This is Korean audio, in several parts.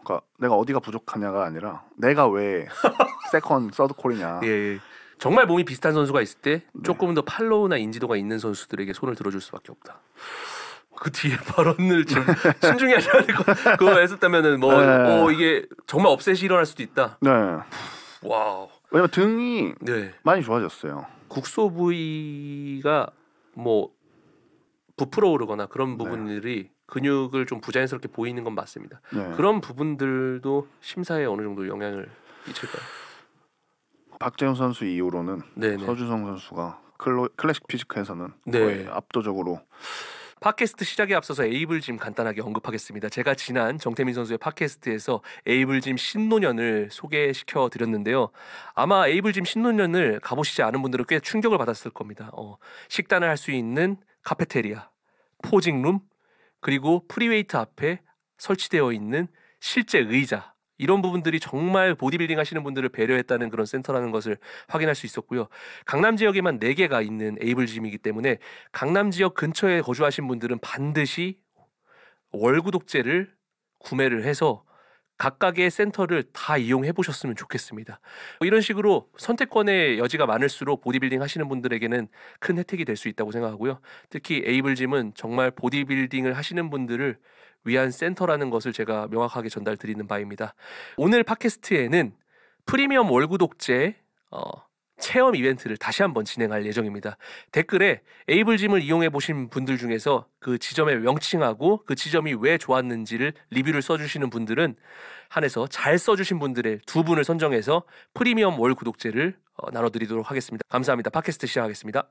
그러니까 내가 어디가 부족하냐가 아니라 내가 왜 세컨, 서드 콜이냐. 예. 정말 몸이 비슷한 선수가 있을 때 조금 더 팔로우나 인지도가 있는 선수들에게 손을 들어줄 수밖에 없다. 그 뒤에 발언을 좀 신중히 하셔야 될 거. 그거 했었다면은 이게 정말 업셋이 일어날 수도 있다. 네. 와우. 왜냐면 등이 네. 많이 좋아졌어요. 국소 부위가 뭐 부풀어 오르거나 그런 부분들이 근육을 좀 부자연스럽게 보이는 건 맞습니다. 네. 그런 부분들도 심사에 어느 정도 영향을 미칠까요? 박재훈 선수 이후로는 네네. 서주성 선수가 클래식 피지크에서는 네. 거의 압도적으로. 팟캐스트 시작에 앞서서 에이블짐 간단하게 언급하겠습니다. 제가 지난 정태민 선수의 팟캐스트에서 에이블짐 신노년을 소개시켜 드렸는데요. 아마 에이블짐 신노년을 가보시지 않은 분들은 꽤 충격을 받았을 겁니다. 식단을 할 수 있는 카페테리아, 포징룸, 그리고 프리웨이트 앞에 설치되어 있는 실제 의자, 이런 부분들이 정말 보디빌딩 하시는 분들을 배려했다는 그런 센터라는 것을 확인할 수 있었고요. 강남 지역에만 4개가 있는 에이블짐이기 때문에 강남 지역 근처에 거주하신 분들은 반드시 월구독제를 구매를 해서 각각의 센터를 다 이용해 보셨으면 좋겠습니다. 이런 식으로 선택권의 여지가 많을수록 보디빌딩 하시는 분들에게는 큰 혜택이 될 수 있다고 생각하고요. 특히 에이블짐은 정말 보디빌딩을 하시는 분들을 위한 센터라는 것을 제가 명확하게 전달드리는 바입니다. 오늘 팟캐스트에는 프리미엄 월구독제 체험 이벤트를 다시 한번 진행할 예정입니다. 댓글에 에이블짐을 이용해 보신 분들 중에서 그 지점의 명칭하고 그 지점이 왜 좋았는지를 리뷰를 써주시는 분들은 한해서 잘 써주신 분들의 2분을 선정해서 프리미엄 월 구독제를 나눠드리도록 하겠습니다. 감사합니다. 팟캐스트 시작하겠습니다.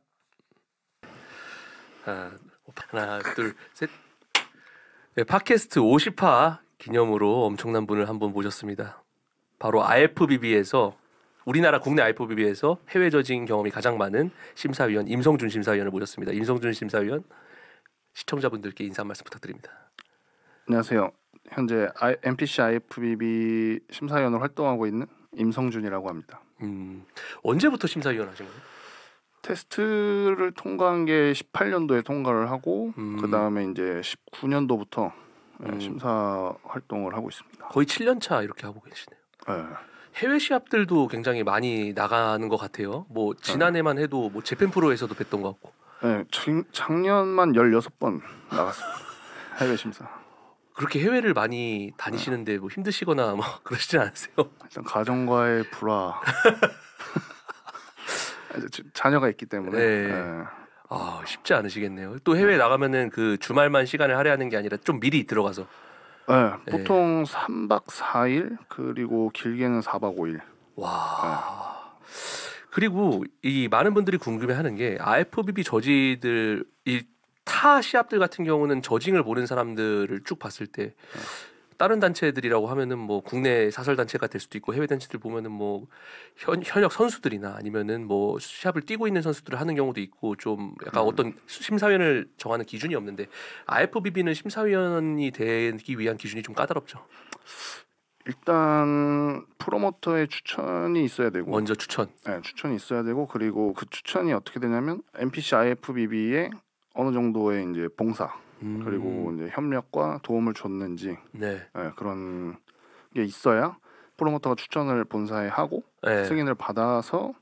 하나 둘 셋. 네, 팟캐스트 50화 기념으로 엄청난 분을 한번 모셨습니다. 바로 IFBB에서 우리나라 국내 IFBB에서 해외 저징 경험이 가장 많은 심사위원 임성준 심사위원을 모셨습니다. 임성준 심사위원, 시청자분들께 인사 한 말씀 부탁드립니다. 안녕하세요. 현재 MPC IFBB 심사위원으로 활동하고 있는 임성준이라고 합니다. 언제부터 심사위원 하신 거예요? 테스트를 통과한 게 18년도에 통과를 하고 그 다음에 이제 19년도부터 심사 활동을 하고 있습니다. 거의 7년 차 이렇게 하고 계시네요. 네. 해외 시합들도 굉장히 많이 나가는 것 같아요. 뭐 지난해만 해도 뭐 재팬 프로에서도 뵀던 것 같고. 네, 작년만 16번 나갔습니다. 해외 심사. 그렇게 해외를 많이 다니시는데 뭐 힘드시거나 뭐 그러시진 않으세요? 일단 가정과의 불화. 자녀가 있기 때문에. 네. 쉽지 않으시겠네요. 또 해외 나가면은 그 주말만 시간을 할애하는 게 아니라 좀 미리 들어가서. 네, 보통 3박 4일 그리고 길게는 4박 5일. 와. 그리고 이 많은 분들이 궁금해하는 게 IFBB 저지들 이 타 시합들 같은 경우는 저징을 보는 사람들을 쭉 봤을 때 다른 단체들이라고 하면은 뭐 국내 사설 단체가 될 수도 있고 해외 단체들 보면은 뭐 현역 선수들이나 아니면은 뭐 시합을 뛰고 있는 선수들을 하는 경우도 있고 좀 약간 어떤 심사위원을 정하는 기준이 없는데 IFBB는 심사위원이 되기 위한 기준이 좀 까다롭죠. 일단 프로모터의 추천이 있어야 되고 먼저 추천. 네, 추천이 있어야 되고 그리고 그 추천이 어떻게 되냐면 MPC IFBB에 어느 정도의 이제 봉사 그리고 이제 협력과 도움을 줬는지 그런 게 있어야 프로모터가 추천을 본사에 하고 승인을 받아서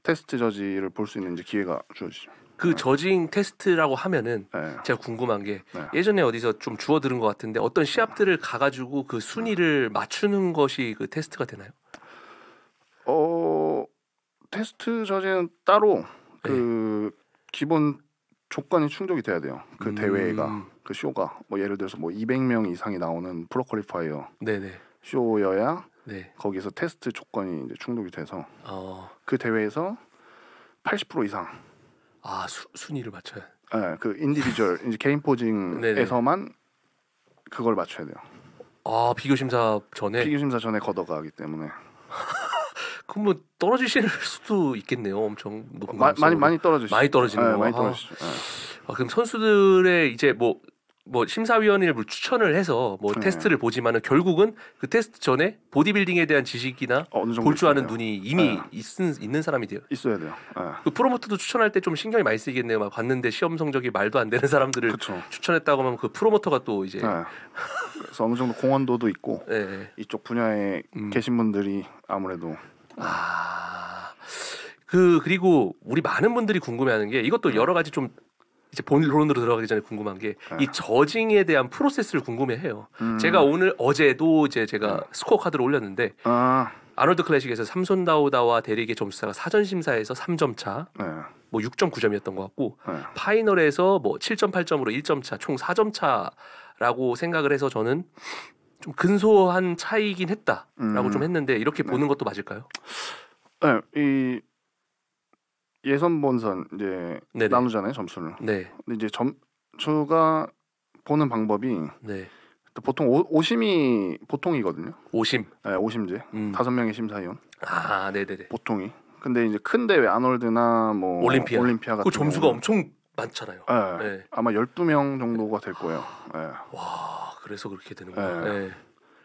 테스트 저지를 볼 수 있는 이제 기회가 주어지죠. 그 저징 테스트라고 하면은 제가 궁금한 게 예전에 어디서 좀 주워 들은 것 같은데 어떤 시합들을 가가지고 그 순위를 맞추는 것이 그 테스트가 되나요? 테스트 저지는 따로 그 기본 조건이 충족이 돼야 돼요. 그 대회가 그 쇼가 뭐 예를 들어서 뭐 200명 이상이 나오는 프로 퀄리파이어 쇼여야 거기서 테스트 조건이 이제 충족이 돼서 그 대회에서 80% 이상 순위를 맞춰야. 네, 그 인디비주얼 이제 개인 포징에서만 그걸 맞춰야 돼요. 비교 심사 전에 걷어가기 때문에. 그럼 뭐 떨어지실 수도 있겠네요. 엄청 높은 많이 떨어지시죠. 많이 떨어지는 거. 많이 떨어지죠. 그럼 선수들의 이제 뭐 뭐 심사위원을 추천을 해서 뭐 네. 테스트를 보지만은 결국은 그 테스트 전에 보디빌딩에 대한 지식이나 볼 줄 아는 눈이 이미 있는 사람이 돼요. 있어야 돼요. 그 프로모터도 추천할 때 좀 신경이 많이 쓰이겠네요. 막 봤는데 시험 성적이 말도 안 되는 사람들을 그쵸. 추천했다고 하면 그 프로모터가 또 이제 그래서 어느 정도 공헌도도 있고 네. 이쪽 분야에 계신 분들이 아무래도 그리고 우리 많은 분들이 궁금해하는 게 이것도 여러 가지 좀 이제 본론으로 들어가기 전에 궁금한 게 이 저징에 대한 프로세스를 궁금해해요. 제가 어제도 이제 제가 스코어 카드를 올렸는데 아놀드 클래식에서 삼손다우다와 데릭의 점수차가 사전 심사에서 3점 차, 뭐 6.9점이었던 것 같고 파이널에서 뭐 7.8점으로 1점 차, 총 4점 차라고 생각을 해서 저는 좀 근소한 차이긴 했다라고 좀 했는데 이렇게 보는 것도 맞을까요? 네, 이 예선 본선 이제 네네. 나누잖아요 점수를. 네. 근데 이제 점수가 보는 방법이 네. 보통 오심이 보통이거든요. 오심. 네, 오심제. 5명의 심사위원. 네네네. 보통이. 근데 이제 큰 대회 아놀드나 뭐 올림피아 같은 그 점수가 엄청 많잖아요. 네. 아마 12명 정도가 될 거예요. 네. 와, 그래서 그렇게 되는구나. 네.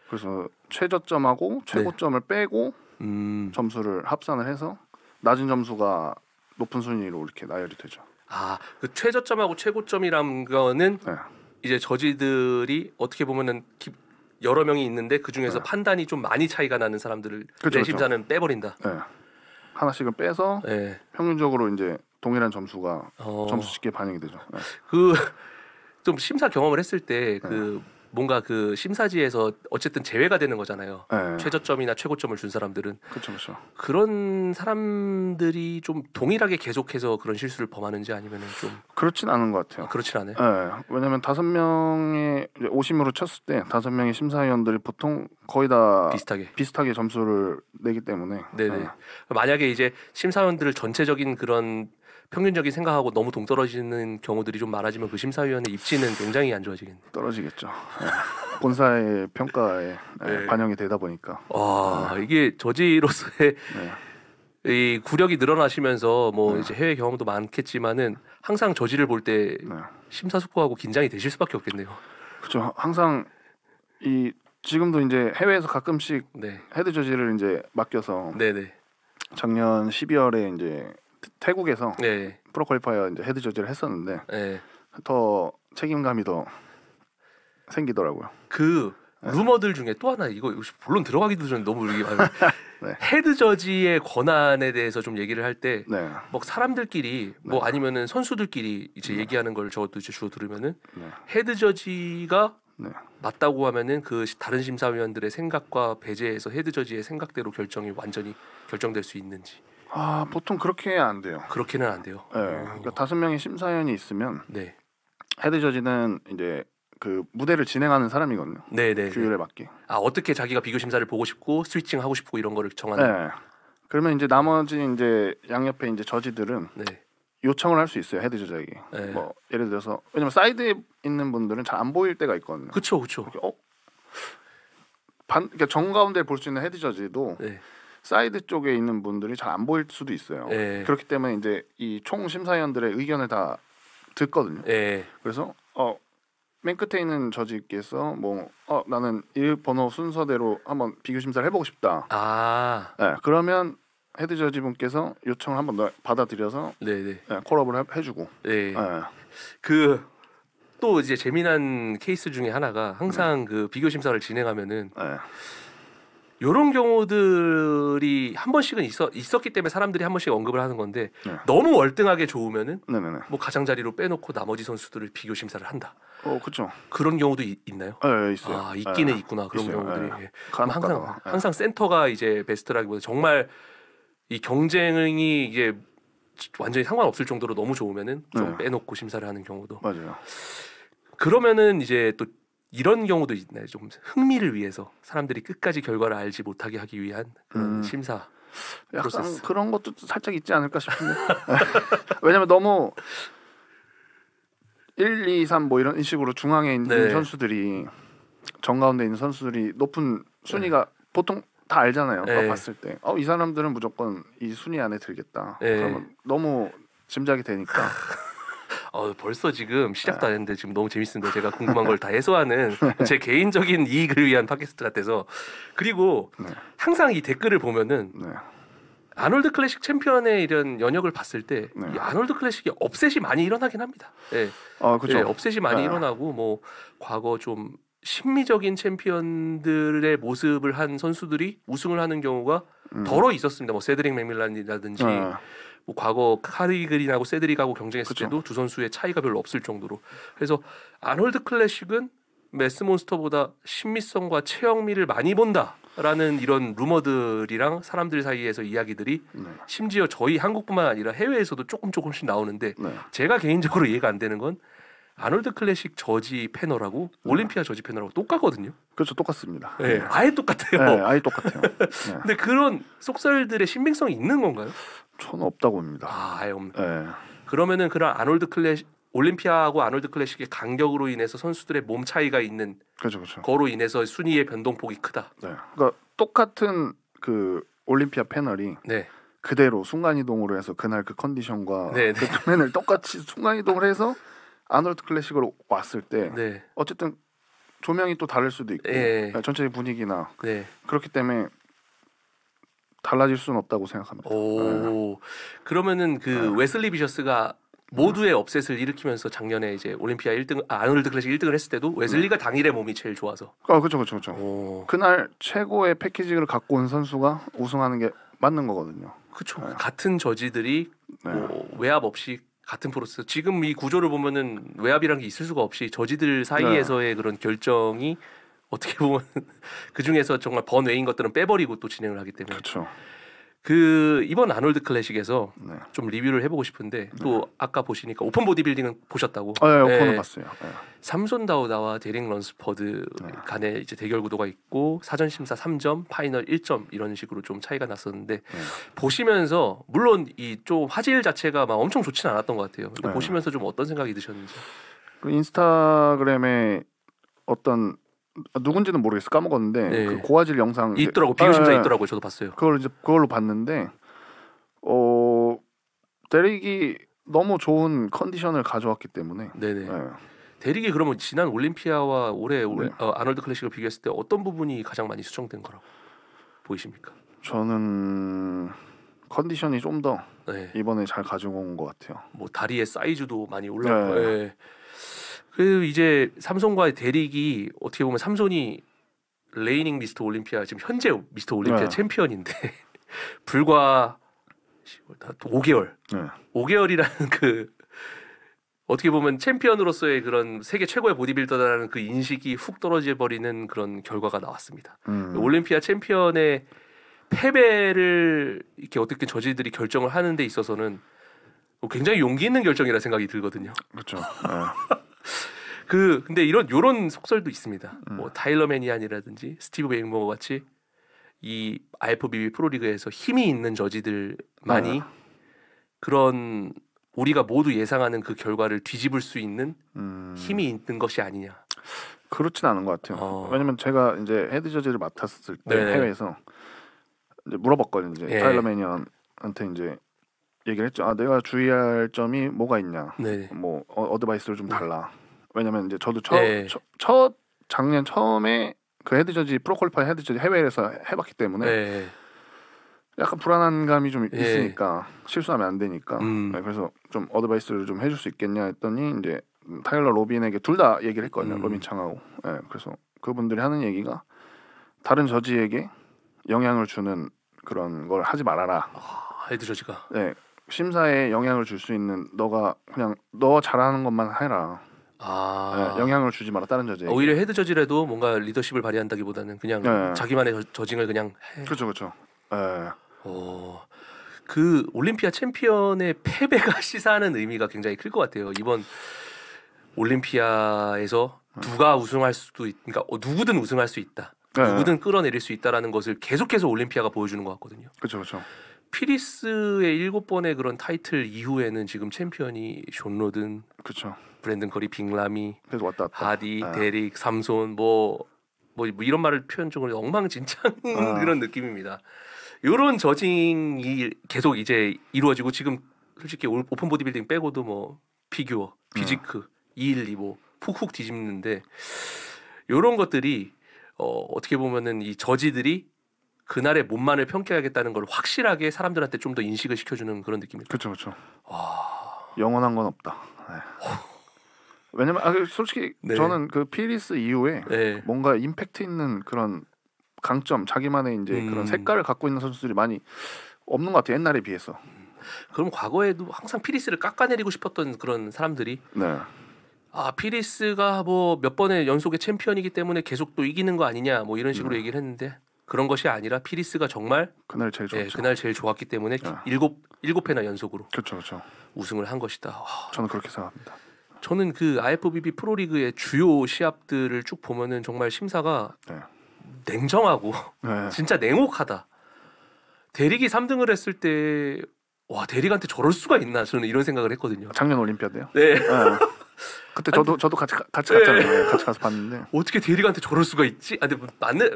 그래서 최저점하고 최고점을 빼고 점수를 합산을 해서 낮은 점수가 높은 순위로 이렇게 나열이 되죠. 그 최저점하고 최고점이란 거는 이제 저지들이 어떻게 보면은 여러 명이 있는데 그 중에서 판단이 좀 많이 차이가 나는 사람들을 내 심사는 빼버린다. 네. 하나씩은 빼서 평균적으로 이제 동일한 점수가 점수 쉽게 반영이 되죠. 네. 그 좀 심사 경험을 했을 때 뭔가 그 심사지에서 어쨌든 제외가 되는 거잖아요. 최저점이나 최고점을 준 사람들은. 그렇죠. 그런 사람들이 좀 동일하게 계속해서 그런 실수를 범하는지 아니면은 좀 그렇진 않은 것 같아요. 그렇진 않아요. 네. 왜냐하면 5명의 오심으로 쳤을 때 5명의 심사위원들이 보통 거의 다 비슷하게 점수를 내기 때문에. 네네. 만약에 이제 심사위원들 전체적인 그런 평균적인 생각하고 너무 동떨어지는 경우들이 좀 많아지면 그 심사위원의 입지는 굉장히 안 좋아지겠네요. 떨어지겠죠. 본사의 평가에 반영이 되다 보니까. 이게 저지로서의 이 구력이 늘어나시면서 뭐 이제 해외 경험도 많겠지만은 항상 저지를 볼 때 심사숙고하고 긴장이 되실 수밖에 없겠네요. 그렇죠. 항상 지금도 이제 해외에서 가끔씩 헤드 저지를 이제 맡겨서 작년 12월에 이제 태국에서 프로 퀄리파이어 이제 헤드 저지를 했었는데 더 책임감이 더 생기더라고요. 그 루머들 중에 또 하나 이거 본론 들어가기도 전에 너무 이게 헤드 저지의 권한에 대해서 좀 얘기를 할 때 뭐 사람들끼리 뭐 아니면은 선수들끼리 이제 얘기하는 걸 저도 이제 주로 들으면은 헤드 저지가 맞다고 하면은 그 다른 심사위원들의 생각과 배제해서 헤드 저지의 생각대로 결정이 완전히 결정될 수 있는지. 보통 그렇게 안 돼요. 그렇게는 안 돼요. 그러니까 5명의 심사위원이 있으면 헤드 저지는 이제 그 무대를 진행하는 사람이거든요. 규율에 맞게. 어떻게 자기가 비교 심사를 보고 싶고 스위칭하고 싶고 이런 거를 정하는. 그러면 이제 나머지 이제 양옆에 이제 저지들은 요청을 할 수 있어요. 헤드 저지에게. 뭐 예를 들어서 왜냐면 사이드에 있는 분들은 잘 안 보일 때가 있거든요. 그렇죠. 그러니까 정 가운데 볼 수 있는 헤드 저지도 사이드 쪽에 있는 분들이 잘 안 보일 수도 있어요. 그렇기 때문에 이제 이 총 심사위원들의 의견을 다 듣거든요. 그래서 맨 끝에 있는 저지께서 나는 이 번호 순서대로 한번 비교 심사를 해보고 싶다. 그러면 헤드 저지 분께서 요청을 한번 더 받아들여서 콜업을 해주고. 그 또 이제 재미난 케이스 중에 하나가 항상 그 비교 심사를 진행하면은. 이런 경우들이 한 번씩은 있었기 때문에 사람들이 한 번씩 언급을 하는 건데 너무 월등하게 좋으면은 뭐 가장자리로 빼놓고 나머지 선수들을 비교 심사를 한다. 그렇죠. 그런 경우도 있나요? 있어요. 있기는 있구나. 그런 있어요. 경우들이. 항상 센터가 이제 베스트라기보다 정말 이 경쟁이 이게 완전히 상관없을 정도로 너무 좋으면은 좀 빼놓고 심사를 하는 경우도. 맞아요. 그러면은 이제 또 이런 경우도 있나요? 좀 흥미를 위해서 사람들이 끝까지 결과를 알지 못하게 하기 위한 그런 심사 프로세스. 그런 것도 살짝 있지 않을까 싶은데. 왜냐면 너무 1, 2, 3 뭐 이런 식으로 중앙에 있는 선수들이 정 가운데 있는 선수들이 높은 순위가 보통 다 알잖아요. 봤을 때 이 사람들은 무조건 이 순위 안에 들겠다. 그러면 너무 짐작이 되니까. 벌써 지금 시작도 안 했는데 지금 너무 재밌습니다. 제가 궁금한 걸 다 해소하는 제 개인적인 이익을 위한 팟캐스트 같아서. 그리고 항상 이 댓글을 보면은 아놀드 클래식 챔피언의 이런 연역을 봤을 때 이 아놀드 클래식이 업셋이 많이 일어나긴 합니다. 네. 그렇죠. 네, 업셋이 많이 일어나고 뭐 과거 좀 심미적인 챔피언들의 모습을 한 선수들이 우승을 하는 경우가 더러 있었습니다. 뭐 세드릭 맥밀란이라든지 뭐 과거 카리글이하고 세드릭하고 경쟁했을 그쵸. 때도 두 선수의 차이가 별로 없을 정도로. 그래서 아놀드 클래식은 매스몬스터보다 신미성과 체형미를 많이 본다라는 이런 루머들이랑 사람들 사이에서 이야기들이 심지어 저희 한국뿐만 아니라 해외에서도 조금씩 나오는데 제가 개인적으로 이해가 안 되는 건 아놀드 클래식 저지 패널하고 올림피아 저지 패널하고 똑같거든요. 그렇죠, 똑같습니다. 네, 아예 똑같아요. 네, 아예 똑같아요. 근데 그런 속설들의 신빙성이 있는 건가요? 저는 없다고 봅니다. 아예 없네. 네. 그러면은 그런 아놀드 클래식 올림피아하고 아놀드 클래식의 간격으로 인해서 선수들의 몸 차이가 있는 그렇죠. 거로 인해서 순위의 변동폭이 크다. 네. 그러니까 똑같은 그 올림피아 패널이 그대로 순간 이동으로 해서 그날 그 컨디션과 그 도면을 똑같이 순간 이동을 해서 아놀드 클래식으로 왔을 때 어쨌든 조명이 또 다를 수도 있고 전체 분위기나 그렇기 때문에 달라질 수는 없다고 생각합니다. 그러면은 그 웨슬리 비셔스가 모두의 업셋을 일으키면서 작년에 이제 올림피아 1등 아놀드 클래식 1등을 했을 때도 웨슬리가 당일에 몸이 제일 좋아서. 그렇죠. 그날 최고의 패키지를 갖고 온 선수가 우승하는 게 맞는 거거든요. 그렇죠. 같은 저지들이 뭐 외압 없이 같은 프로세스. 지금 이 구조를 보면은 외압이란 게 있을 수가 없이 저지들 사이에서의 그런 결정이 어떻게 보면 그 중에서 정말 번외인 것들은 빼버리고 또 진행을 하기 때문에. 그렇죠. 그 이번 아놀드 클래식에서 좀 리뷰를 해보고 싶은데 또 아까 보시니까 오픈 보디빌딩은 보셨다고? 오픈은 봤어요. 삼손 다우다와 데릭 런스퍼드 간의 이제 대결 구도가 있고 사전 심사 3점, 파이널 1점 이런 식으로 좀 차이가 났었는데 보시면서 물론 이 좀 화질 자체가 막 엄청 좋지는 않았던 것 같아요. 근데 보시면서 좀 어떤 생각이 드셨는지? 그 인스타그램에 어떤 누군지는 모르겠어 까먹었는데 그 고화질 영상 있더라고. 비교 심사 있더라고요. 저도 봤어요. 그걸로 봤는데 데릭이 너무 좋은 컨디션을 가져왔기 때문에 데릭이 그러면 지난 올림피아와 올해 아놀드 클래식을 비교했을 때 어떤 부분이 가장 많이 수정된 거라고 보이십니까? 저는 컨디션이 좀 더 이번에 잘 가지고 온 것 같아요. 뭐 다리의 사이즈도 많이 올랐고 그 이제 삼손과의 대릭이 어떻게 보면 삼손이 레이닝 미스터 올림피아 지금 현재 미스터 올림피아 챔피언인데 불과 5개월 5개월이라는 그 어떻게 보면 챔피언으로서의 그런 세계 최고의 보디빌더라는 그 인식이 훅 떨어져 버리는 그런 결과가 나왔습니다. 올림피아 챔피언의 패배를 이렇게 어떻게 저지들이 결정을 하는 데 있어서는 굉장히 용기 있는 결정이라 생각이 들거든요. 그렇죠. 근데 요런 속설도 있습니다. 뭐 타일러 매니안이라든지 스티브 베이머와 같이 이 IFBB 프로리그에서 힘이 있는 저지들만이 그런 우리가 모두 예상하는 그 결과를 뒤집을 수 있는 힘이 있는 것이 아니냐. 그렇진 않은 것 같아요. 왜냐면 제가 이제 헤드 저지를 맡았을 때 해외에서 이제 물어봤거든요. 이제 타일러 매니안한테 이제 얘기를 했죠. 내가 주의할 점이 뭐가 있냐. 뭐 어드바이스를 좀 달라. 왜냐면 이제 저도 첫 작년 처음에 그 헤드 저지 프로퀄리파이 헤드 저지 해외에서 해봤기 때문에 약간 불안한 감이 좀 있으니까 실수하면 안 되니까 그래서 좀 어드바이스를 좀 해줄 수 있겠냐 했더니 이제 타일러 로빈에게 둘 다 얘기를 했거든요. 로빈 창하고 그래서 그분들이 하는 얘기가 다른 저지에게 영향을 주는 그런 걸 하지 말아라. 헤드 저지가 심사에 영향을 줄 수 있는 너가 그냥 너 잘하는 것만 해라. 영향을 주지 마라 다른 저지. 오히려 헤드 저지라도 뭔가 리더십을 발휘한다기보다는 그냥 자기만의 저징을 그냥 해. 그렇죠. 그 올림피아 챔피언의 패배가 시사하는 의미가 굉장히 클 것 같아요. 이번 올림피아에서 누가 우승할 수도 그러니까 누구든 우승할 수 있다. 누구든 끌어내릴 수 있다라는 것을 계속해서 올림피아가 보여주는 것 같거든요. 그렇죠. 피리스의 7번의 그런 타이틀 이후에는 지금 챔피언이 존 로든, 브랜든 커리, 빅라미, 왔다. 하디, 데릭, 삼손 뭐 이런 말을 표현적으로 엉망진창 그런 느낌입니다. 이런 저징이 계속 이제 이루어지고 지금 솔직히 오픈 보디빌딩 빼고도 뭐 피규어, 피지크, 212뭐 푹푹 뒤집는데 이런 것들이 어떻게 보면은 이 저지들이 그날의 몸만을 평가하겠다는 걸 확실하게 사람들한테 좀 더 인식을 시켜주는 그런 느낌이에요. 그렇죠. 영원한 건 없다. 네. 왜냐면 솔직히 네. 저는 그 피리스 이후에 네. 뭔가 임팩트 있는 그런 강점, 자기만의 이제 그런 색깔을 갖고 있는 선수들이 많이 없는 것 같아요. 옛날에 비해서. 그럼 과거에도 항상 피리스를 깎아내리고 싶었던 그런 사람들이 네. 피리스가 뭐 몇 번의 연속의 챔피언이기 때문에 계속 또 이기는 거 아니냐 뭐 이런 식으로 얘기를 했는데 그런 것이 아니라 피리스가 정말 그날 제일 좋았죠. 그날 제일 좋았기 때문에 일곱 회나 연속으로 그렇죠. 우승을 한 것이다. 저는 그렇게 생각합니다. 저는 그 IFBB 프로리그의 주요 시합들을 쭉 보면은 정말 심사가 냉정하고 진짜 냉혹하다. 대릭이 3등을 했을 때 와 대릭한테 저럴 수가 있나 저는 이런 생각을 했거든요. 작년 올림피아드요? 네. 그때 저도 같이 갔잖아요. 같이 가서 봤는데 어떻게 대릭한테 저럴 수가 있지? 근데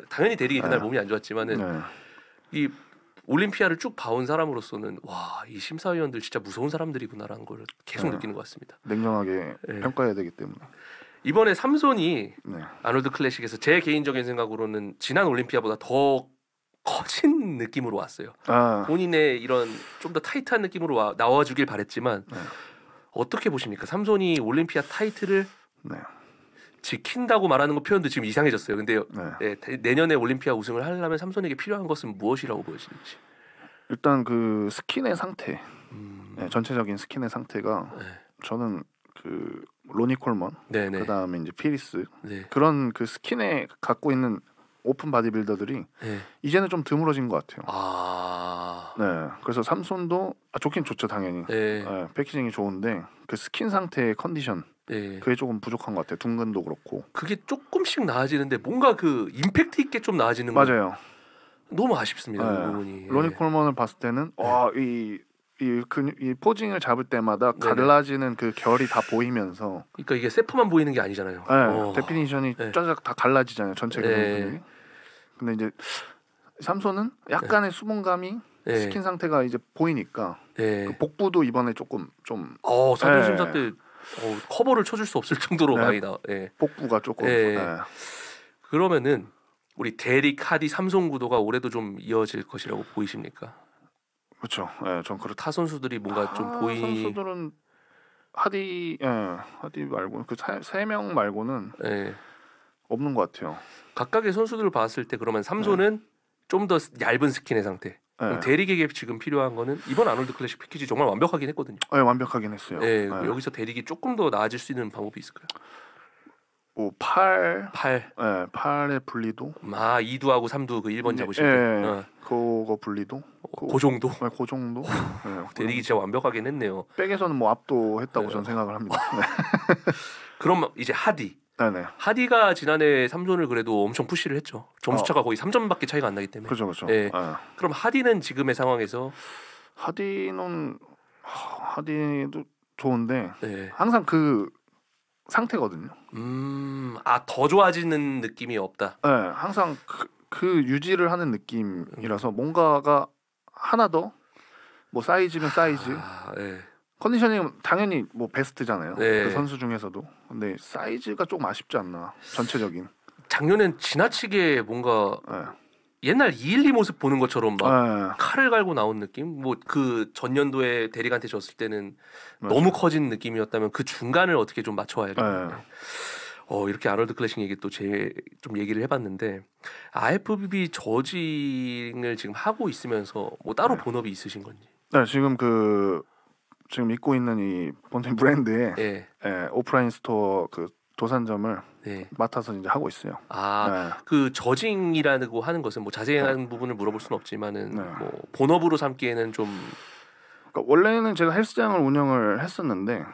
당연히 대릭이 그날 몸이 안 좋았지만은 이 올림피아를 쭉 봐온 사람으로서는 와 이 심사위원들 진짜 무서운 사람들이구나라는 걸 계속 느끼는 것 같습니다. 냉정하게 평가해야 되기 때문에 이번에 삼손이 아놀드 클래식에서 제 개인적인 생각으로는 지난 올림피아보다 더 커진 느낌으로 왔어요. 본인의 이런 좀 더 타이트한 느낌으로 나와주길 바랬지만 어떻게 보십니까? 삼손이 올림피아 타이틀을 지킨다고 말하는 거 표현도 지금 이상해졌어요. 근데 내년에 올림피아 우승을 하려면 삼손에게 필요한 것은 무엇이라고 보여지는지. 일단 그 스킨의 상태, 전체적인 스킨의 상태가 저는 그 로니 콜먼, 그 다음에 이제 피리스 그런 그 스킨에 갖고 있는 오픈 바디빌더들이 이제는 좀 드물어진 것 같아요. 그래서 삼손도 좋긴 좋죠 당연히. 패키징이 좋은데 그 스킨 상태의 컨디션 그게 조금 부족한 것 같아요. 둥근도 그렇고. 그게 조금씩 나아지는데 뭔가 그 임팩트 있게 좀 나아지는 거 맞아요. 너무 아쉽습니다. 그 부분이. 로니 콜먼을 봤을 때는 이 포징을 잡을 때마다 갈라지는 그 결이 다 보이면서. 그러니까 이게 세프만 보이는 게 아니잖아요. 데피니션이 짜작 다 갈라지잖아요. 전체 근육이. 근데 이제 삼손은 약간의 수분감이 스킨 상태가 이제 보이니까 그 복부도 이번에 조금 좀 사전 심사 때 커버를 쳐줄 수 없을 정도로 많이 나. 복부가 조금. 그러면은 우리 데릭 하디 삼손 구도가 올해도 좀 이어질 것이라고 보이십니까? 그렇죠. 전 그렇다. 타 선수들이 뭔가 좀 선수들은 하디 말고 그 세 명 말고는 없는 것 같아요. 각각의 선수들을 봤을 때 그러면 삼손은 좀 더 얇은 스킨의 상태. 데릭에게 지금 필요한 거는 이번 아놀드 클래식 패키지 정말 완벽하긴 했거든요. 완벽하긴 했어요. 여기서 데릭이 조금 더 나아질 수 있는 방법이 있을까요? 팔의 분리도. 2두하고 3두 그 1번 잡으실 때. 그거 분리도. 그 정도. 그 정도. 데릭이 진짜 완벽하긴 했네요. 백에서는 뭐 압도했다고 저는 생각을 합니다. 그럼 이제 하디. 하디가 지난해 삼손을 그래도 엄청 푸시를 했죠. 점수차가 거의 3점밖에 차이가 안 나기 때문에. 그렇죠. 그럼 하디는 지금의 상황에서 하디도 좋은데 항상 그 상태거든요. 더 좋아지는 느낌이 없다. 항상 그 유지를 하는 느낌이라서 뭔가가 하나 더 뭐 사이즈면 사이즈. 컨디셔닝은 당연히 뭐 베스트잖아요. 그 선수 중에서도. 근데 사이즈가 조금 아쉽지 않나. 전체적인. 작년엔 지나치게 뭔가 옛날 212 모습 보는 것처럼 막 칼을 갈고 나온 느낌. 뭐 그 전년도에 대릭한테 졌을 때는 너무 커진 느낌이었다면 그 중간을 어떻게 좀 맞춰와야겠는데. 이렇게 아놀드 클래식 얘기 또 좀 얘기를 해봤는데 IFBB 저징을 지금 하고 있으면서 뭐 따로 본업이 있으신 건지? 지금 입고 있는 이 본인 브랜드의 오프라인 스토어 그 도산점을 맡아서 이제 하고 있어요. 그 저징이라고 하는 것은 뭐 자세한 부분을 물어볼 수는 없지만은 뭐 본업으로 삼기에는 좀. 그러니까 원래는 제가 헬스장을 운영을 했었는데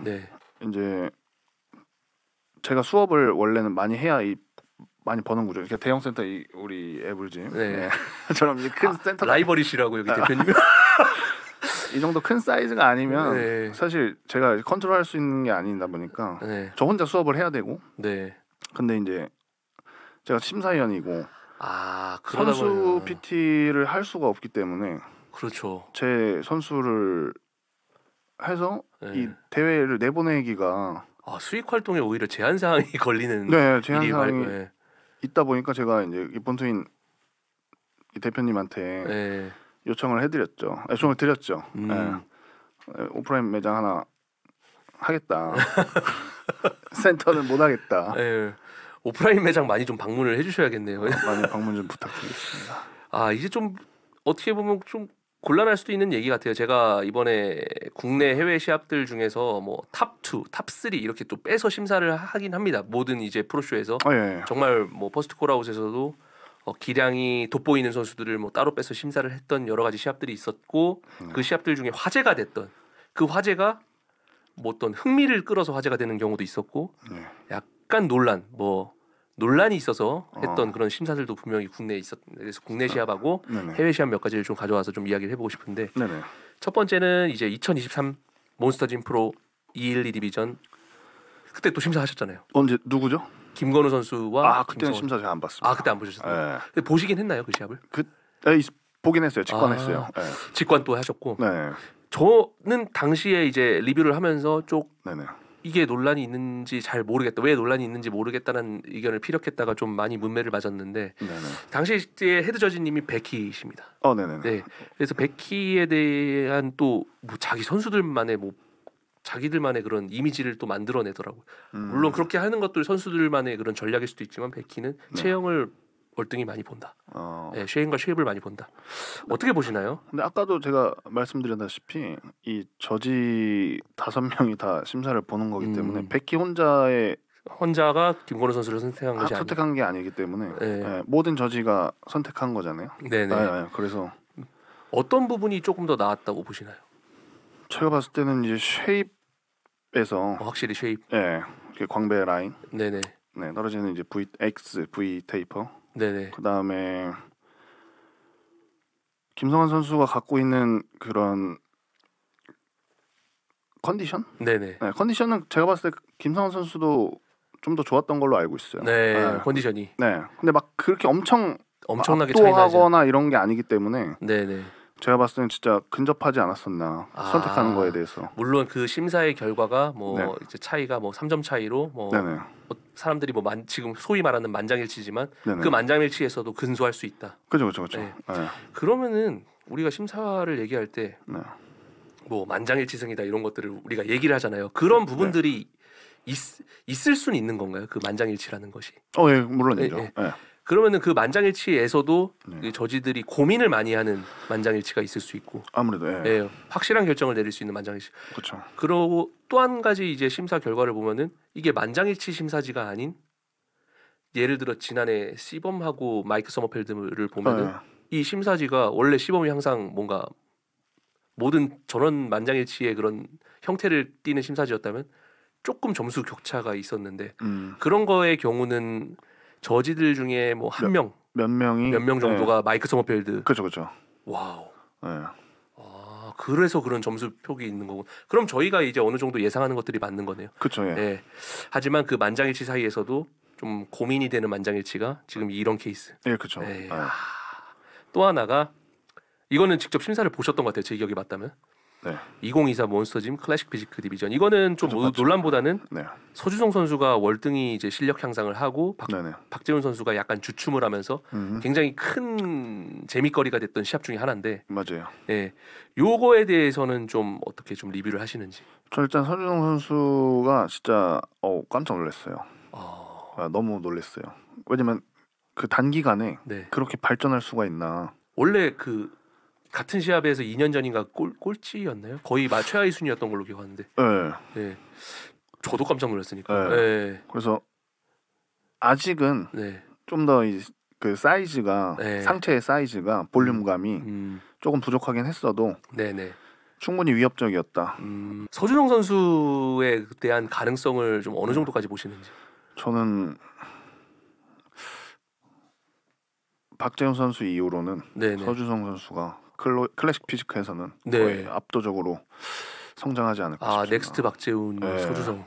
이제 제가 수업을 원래는 많이 해야 많이 버는 구조. 그러니까 대형 센터 우리 애블짐 저럼 이제 큰 센터 라이벌이시라고 여기 대표님. 이 정도 큰 사이즈가 아니면 사실 제가 컨트롤할 수 있는 게 아니다 보니까 저 혼자 수업을 해야 되고. 근데 이제 제가 심사위원이고 선수 PT를 할 수가 없기 때문에 그렇죠. 제 선수를 해서 이 대회를 내보내기가 수익 활동에 오히려 제한 사항이 걸리는 네, 제한 사항이 있다 보니까 제가 이제 이 본토인 이 대표님한테 요청을 해드렸죠. 요청을 드렸죠. 오프라인 매장 하나 하겠다. 센터는 못 하겠다. 오프라인 매장 많이 좀 방문을 해주셔야겠네요. 많이 방문 좀 부탁드리겠습니다. 이제 좀 어떻게 보면 좀 곤란할 수도 있는 얘기 같아요. 제가 이번에 국내 해외 시합들 중에서 뭐 탑2, 탑3 이렇게 또 빼서 심사를 하긴 합니다. 모든 이제 프로쇼에서 정말 뭐 퍼스트 콜아웃에서도 기량이 돋보이는 선수들을 뭐 따로 빼서 심사를 했던 여러 가지 시합들이 있었고 그 시합들 중에 화제가 됐던 그 화제가 뭐 어떤 흥미를 끌어서 화제가 되는 경우도 있었고 약간 논란이 있어서 했던 그런 심사들도 분명히 국내에 그래서 국내 시합하고 해외 시합 몇 가지를 좀 가져와서 좀 이야기를 해보고 싶은데 첫 번째는 이제 2023 몬스터짐 프로 212 디비전 그때 또 심사하셨잖아요. 언제 누구죠? 김건우 선수와 그때는 심사 제가 안 봤습니다. 그때 안 보셨어요? 근데 보시긴 했나요 그 시합을? 보긴 했어요. 직관했어요. 직관 또 하셨고. 저는 당시에 이제 리뷰를 하면서 이게 논란이 있는지 잘 모르겠다. 왜 논란이 있는지 모르겠다는 의견을 피력했다가 좀 많이 문매를 맞았는데 당시에 헤드저지님이 베키이십니다. 네. 그래서 베키에 대한 또 뭐 자기 선수들만의 자기들만의 그런 이미지를 또 만들어내더라고요. 물론 그렇게 하는 것도 선수들만의 그런 전략일 수도 있지만 베키는 체형을 월등히 많이 본다. 쉐인과 쉐입을 많이 본다. 어떻게 보시나요? 근데 아까도 제가 말씀드렸다시피 이 저지 5명이 다 심사를 보는 거기 때문에 베키 혼자가 김건우 선수를 선택한 것이 선택한 게 아니기 때문에 모든 저지가 선택한 거잖아요. 네네. 그래서 어떤 부분이 조금 더 나았다고 보시나요? 제가 봤을 때는 이제 쉐입에서 확실히 쉐입. 광배 라인. 네네. 떨어지는 이제 V 테이퍼. 네네. 그 다음에 김성환 선수가 갖고 있는 그런 컨디션? 네네. 컨디션은 제가 봤을 때 김성환 선수도 좀 더 좋았던 걸로 알고 있어요. 컨디션이. 근데 막 그렇게 엄청나게 압도하거나 이런 게 아니기 때문에. 네네. 제가 봤을 때는 진짜 근접하지 않았었나 선택하는 거에 대해서. 물론 그 심사의 결과가 이제 차이가 3점 차이로 사람들이 지금 소위 말하는 만장일치지만 그 만장일치에서도 근소할 수 있다. 그렇죠. 그러면은 우리가 심사를 얘기할 때 만장일치성이다 이런 것들을 우리가 얘기를 하잖아요. 그런 부분들이 있을 수는 있는 건가요? 그 만장일치라는 것이. 물론이죠. 그러면은 그 만장일치에서도 저지들이 고민을 많이 하는 만장일치가 있을 수 있고 아무래도 확실한 결정을 내릴 수 있는 만장일치. 그렇죠. 그리고 또 한 가지 이제 심사 결과를 보면은 이게 만장일치 심사지가 아닌 예를 들어 지난해 시범하고 마이크 서머필드를 보면은 이 심사지가 원래 시범이 항상 뭔가 모든 저런 만장일치의 그런 형태를 띠는 심사지였다면 조금 점수 격차가 있었는데 그런 거의 경우는 저지들 중에 몇 명 정도가 마이크 서머필드. 그렇죠. 와우. 그래서 그런 점수 표기 있는 거고. 그럼 저희가 이제 어느 정도 예상하는 것들이 맞는 거네요. 그렇죠. 하지만 그 만장일치 사이에서도 좀 고민이 되는 만장일치가 지금 이런 케이스. 그렇죠. 또 하나가 이거는 직접 심사를 보셨던 것 같아요. 제 기억이 맞다면. 2024 몬스터짐 클래식 피지크 디비전. 이거는 좀 논란보다는 서주성 선수가 월등히 이제 실력 향상을 하고 박재훈 선수가 약간 주춤을 하면서 굉장히 큰 재미거리가 됐던 시합 중에 하나인데. 맞아요. 요거에 대해서는 좀 어떻게 좀 리뷰를 하시는지. 저 일단 서주성 선수가 진짜 깜짝 놀랐어요. 너무 놀랐어요. 왜냐면 그 단기간에 그렇게 발전할 수가 있나. 원래 그 같은 시합에서 2년 전인가 꼴찌였나요? 거의 최하위 순위였던 걸로 기억하는데. 저도 깜짝 놀랐으니까. 그래서 아직은 좀 더 그 사이즈가 상체의 사이즈가 볼륨감이 조금 부족하긴 했어도 충분히 위협적이었다. 서준영 선수에 대한 가능성을 좀 어느 정도까지 보시는지. 저는 박재훈 선수 이후로는 서주성 선수가 클래식 피지크에서는 거의 압도적으로 성장하지 않을까 싶습니다. 넥스트 박재훈, 서주성.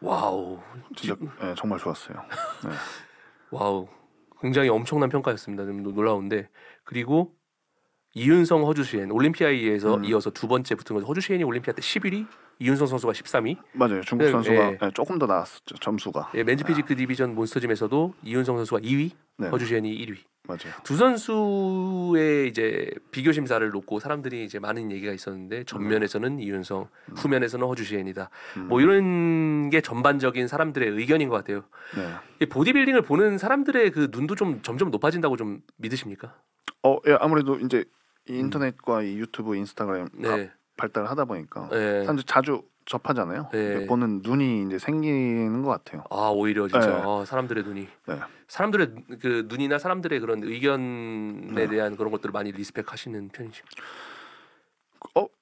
와우. 진짜 정말 좋았어요. 와우. 굉장히 엄청난 평가였습니다. 놀라운데 그리고 이윤성, 허주시엔 올림피아에서 이어서 두 번째 붙은 거죠. 허주시엔이 올림피아 때 11위, 이윤성 선수가 13위. 맞아요. 중국 선수가 조금 더 나았었죠. 점수가. 맨즈 피지크 디비전 몬스터짐에서도 이윤성 선수가 2위, 허주시엔이 1위. 맞아요. 두 선수의 이제 비교 심사를 놓고 사람들이 이제 많은 얘기가 있었는데 전면에서는 이윤성, 후면에서는 허주시엔이다. 뭐 이런 게 전반적인 사람들의 의견인 것 같아요. 이 보디빌딩을 보는 사람들의 그 눈도 좀 점점 높아진다고 좀 믿으십니까? 예, 아무래도 이제 이 인터넷과 이 유튜브, 인스타그램 다 발달하다 보니까 사람들이 자주 접하잖아요. 보는 눈이 이제 생기는 것 같아요. 아, 오히려 진짜 사람들의 눈이 사람들의 그 눈이나 사람들의 그런 의견에 대한 그런 것들을 많이 리스펙하시는 편이죠.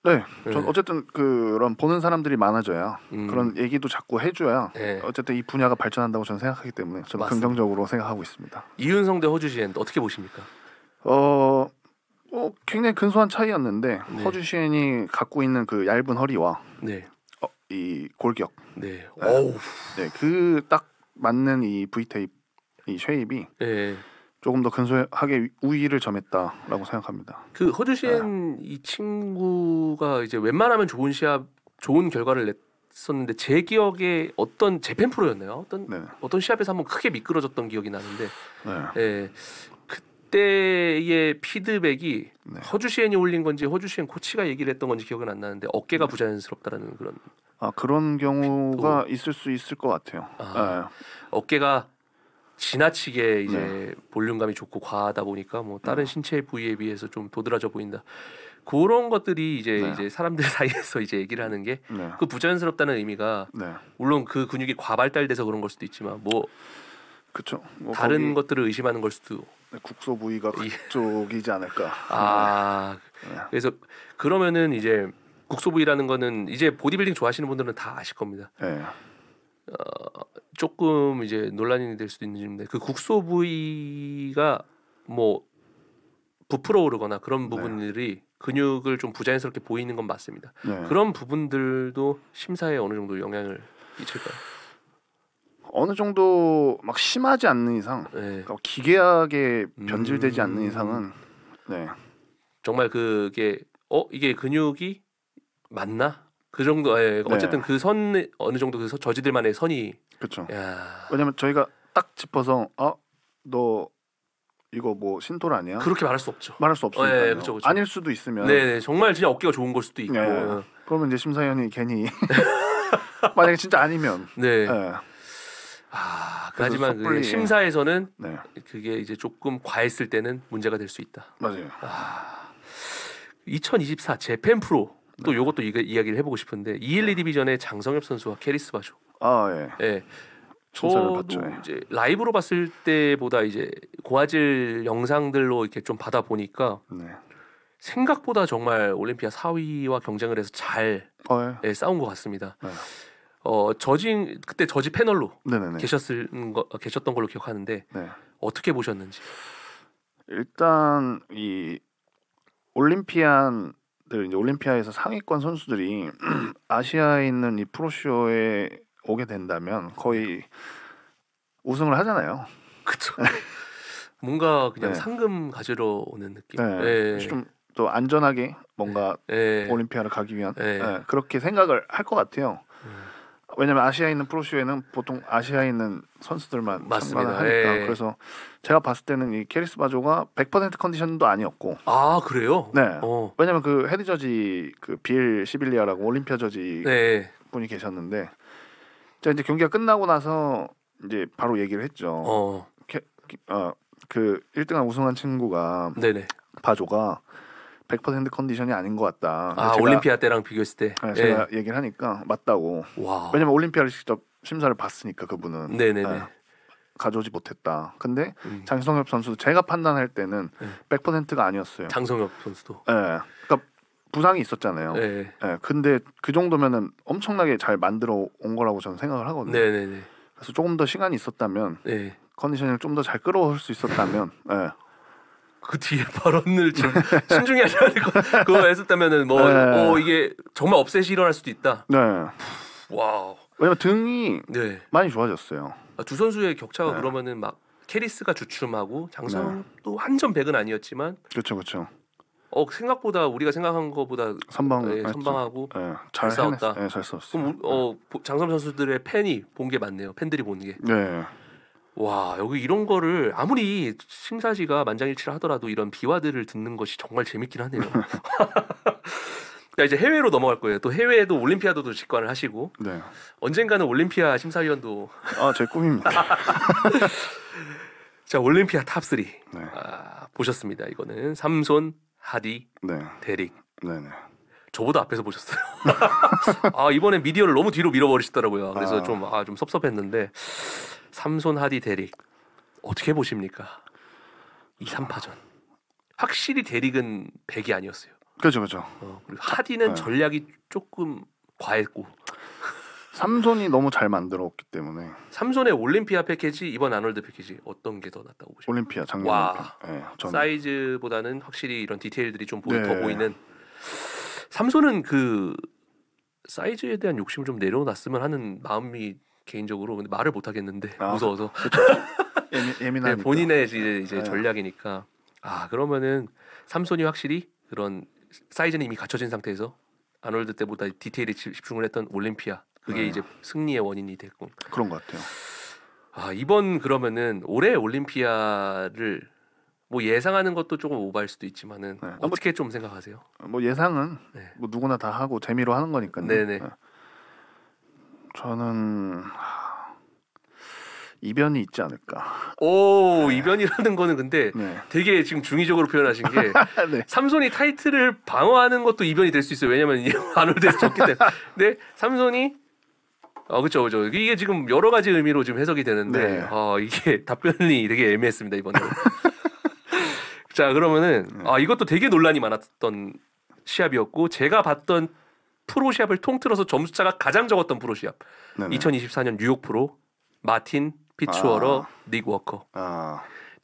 네. 전 어쨌든 그런 보는 사람들이 많아져야 그런 얘기도 자꾸 해줘야 어쨌든 이 분야가 발전한다고 저는 생각하기 때문에 저는 맞습니다. 긍정적으로 생각하고 있습니다. 이윤성 대 허주시엔 어떻게 보십니까? 굉장히 근소한 차이였는데 허주시엔이 갖고 있는 그 얇은 허리와 이 골격, 그 딱 맞는 이 V테이프, 이 쉐입이 조금 더 근소하게 우위를 점했다라고 생각합니다. 그 허주시엔 이 친구가 이제 웬만하면 좋은 결과를 냈었는데 제 기억에 어떤 재팬 프로였나요? 어떤 시합에서 한번 크게 미끄러졌던 기억이 나는데 그때의 피드백이 허주시엔이 올린 건지 허주시엔 코치가 얘기를 했던 건지 기억은 안 나는데 어깨가 부자연스럽다라는 그런 경우가 있을 수 있을 것 같아요. 어깨가 지나치게 이제 볼륨감이 좋고 과하다 보니까 뭐 다른 신체 부위에 비해서 좀 도드라져 보인다. 그런 것들이 이제 사람들 사이에서 이제 얘기를 하는 게 그 부자연스럽다는 의미가 물론 그 근육이 과발달돼서 그런 걸 수도 있지만 뭐 그렇죠. 뭐 다른 것들을 의심하는 걸 수도. 국소 부위가 그쪽이지 않을까. 그래서 그러면은 이제 국소 부위라는 거는 이제 보디빌딩 좋아하시는 분들은 다 아실 겁니다. 조금 이제 논란이 될 수도 있는데 그 국소 부위가 뭐 부풀어 오르거나 그런 부분들이 근육을 좀 부자연스럽게 보이는 건 맞습니다. 그런 부분들도 심사에 어느 정도 영향을 미칠까요? 어느 정도 막 심하지 않는 이상, 그러니까 기괴하게 변질되지 않는 이상은 정말 그게 이게 근육이 맞나? 그 정도 어쨌든 그 선 어느 정도 그 저지들만의 선이 그렇죠. 왜냐면 저희가 딱 짚어서 너 이거 뭐 신토 아니야? 그렇게 말할 수 없죠. 말할 수 없으니까요. 그쵸. 아닐 수도 있으면 정말 진짜 어깨가 좋은 걸 수도 있고 그러면 이제 심사위원이 괜히 만약에 진짜 아니면 하지만 그 심사에서는 그게 이제 조금 과했을 때는 문제가 될 수 있다. 맞아요. 2024 재팬 프로 또 요것도 이야기를 해보고 싶은데 212 디비전의 장성엽 선수와 캐리스 바조. 저도 이제 라이브로 봤을 때보다 이제 고화질 영상들로 이렇게 좀 받아 보니까 생각보다 정말 올림피아 4위와 경쟁을 해서 잘 싸운 것 같습니다. 그때 저지 패널로 계셨던 걸로 기억하는데 어떻게 보셨는지. 일단 이 이제 올림피아에서 상위권 선수들이 아시아에 있는 이 프로쇼에 오게 된다면 거의 우승을 하잖아요. 그렇죠. 뭔가 그냥 상금 가지러 오는 느낌. 좀 또 안전하게 뭔가 올림피아를 가기 위한 그렇게 생각을 할 것 같아요. 왜냐면 아시아에 있는 프로쇼에는 보통 아시아에 있는 선수들만 참가를 하니까. 그래서 제가 봤을 때는 이 캐리스 바조가 100% 컨디션도 아니었고. 그래요? 왜냐면 그 헤드 저지 그 빌 시빌리아라고 올림피아 저지 분이 계셨는데 제가 이제 경기가 끝나고 나서 이제 바로 얘기를 했죠. 그 1등한 우승한 친구가 바조가 100% 컨디션이 아닌 것 같다. 제가, 올림피아 때랑 비교했을 때 제가 얘기를 하니까 맞다고. 왜냐면 올림피아를 직접 심사를 봤으니까 그분은 가져오지 못했다. 근데 장성엽 선수도 제가 판단할 때는 100%가 아니었어요. 장성엽 선수도. 그러니까 부상이 있었잖아요. 근데 그 정도면은 엄청나게 잘 만들어 온 거라고 저는 생각을 하거든요. 그래서 조금 더 시간이 있었다면 컨디션을 좀 더 잘 끌어올 수 있었다면. 그 뒤에 발언을 좀 신중히 하셔야 될 것 같아요. 그거 했었다면은 이게 정말 업셋이 일어날 수도 있다. 와우. 왜냐면 등이 많이 좋아졌어요. 두 선수의 격차가 그러면은 막 캐리스가 주춤하고 장성도 한 점 백은 아니었지만 그렇죠. 생각보다 우리가 생각한 것보다 선방하고 잘 싸웠다. 잘 싸웠어요. 그럼 장섬 선수들의 팬이 본 게 많네요. 팬들이 보는 게. 네. 와, 여기 이런 거를 아무리 심사지가 만장일치를 하더라도 이런 비화들을 듣는 것이 정말 재밌긴 하네요. 자, 이제 해외로 넘어갈 거예요. 또 해외에도 올림피아도도 직관을 하시고 네. 언젠가는 올림피아 심사위원도 제 꿈입니다. 자, 올림피아 탑3 네. 보셨습니다. 이거는 삼손, 하디, 네. 데릭. 네네. 저보다 앞에서 보셨어요. 이번엔 미디어를 너무 뒤로 밀어버리시더라고요. 그래서 좀 섭섭했는데 삼손, 하디, 데릭 어떻게 보십니까? 이 3파전. 확실히 데릭은 100이 아니었어요. 그렇죠. 그리고 하디는 전략이 조금 과했고 삼손이 너무 잘 만들었기 때문에 삼손의 올림피아 패키지 이번 아놀드 패키지 어떤 게 더 낫다고 보십니까? 올림피아 작년 올림피아. 네, 사이즈보다는 확실히 이런 디테일들이 좀 더 보이는. 삼손은 그 사이즈에 대한 욕심을 좀 내려놨으면 하는 마음이 개인적으로 근데 말을 못 하겠는데 무서워서 예민하니까. 네, 본인의 이제 전략이니까. 그러면은 삼손이 확실히 그런 사이즈는 이미 갖춰진 상태에서 아놀드 때보다 디테일에 집중을 했던 올림피아 그게 이제 승리의 원인이 됐고 그런 것 같아요. 이번 그러면은 올해 올림피아를 뭐 예상하는 것도 조금 오버할 수도 있지만은 어떻게 좀 생각하세요? 뭐 예상은 뭐 누구나 다 하고 재미로 하는 거니까요. 네네. 저는 이변이 있지 않을까. 이변이라는 거는 근데 되게 지금 중의적으로 표현하신 게 네. 삼손이 타이틀을 방어하는 것도 이변이 될 수 있어요. 왜냐면 아놀드에서 졌기 때문에. 근데 삼손이 그렇죠. 이게 지금 여러 가지 의미로 지금 해석이 되는데 이게 답변이 되게 애매했습니다 이번에. 자, 그러면은 이것도 되게 논란이 많았던 시합이었고 제가 봤던 프로 시합을 통틀어서 점수차가 가장 적었던 프로 시합. 2024년 뉴욕 프로 마틴, 피츠워러, 닉 워커.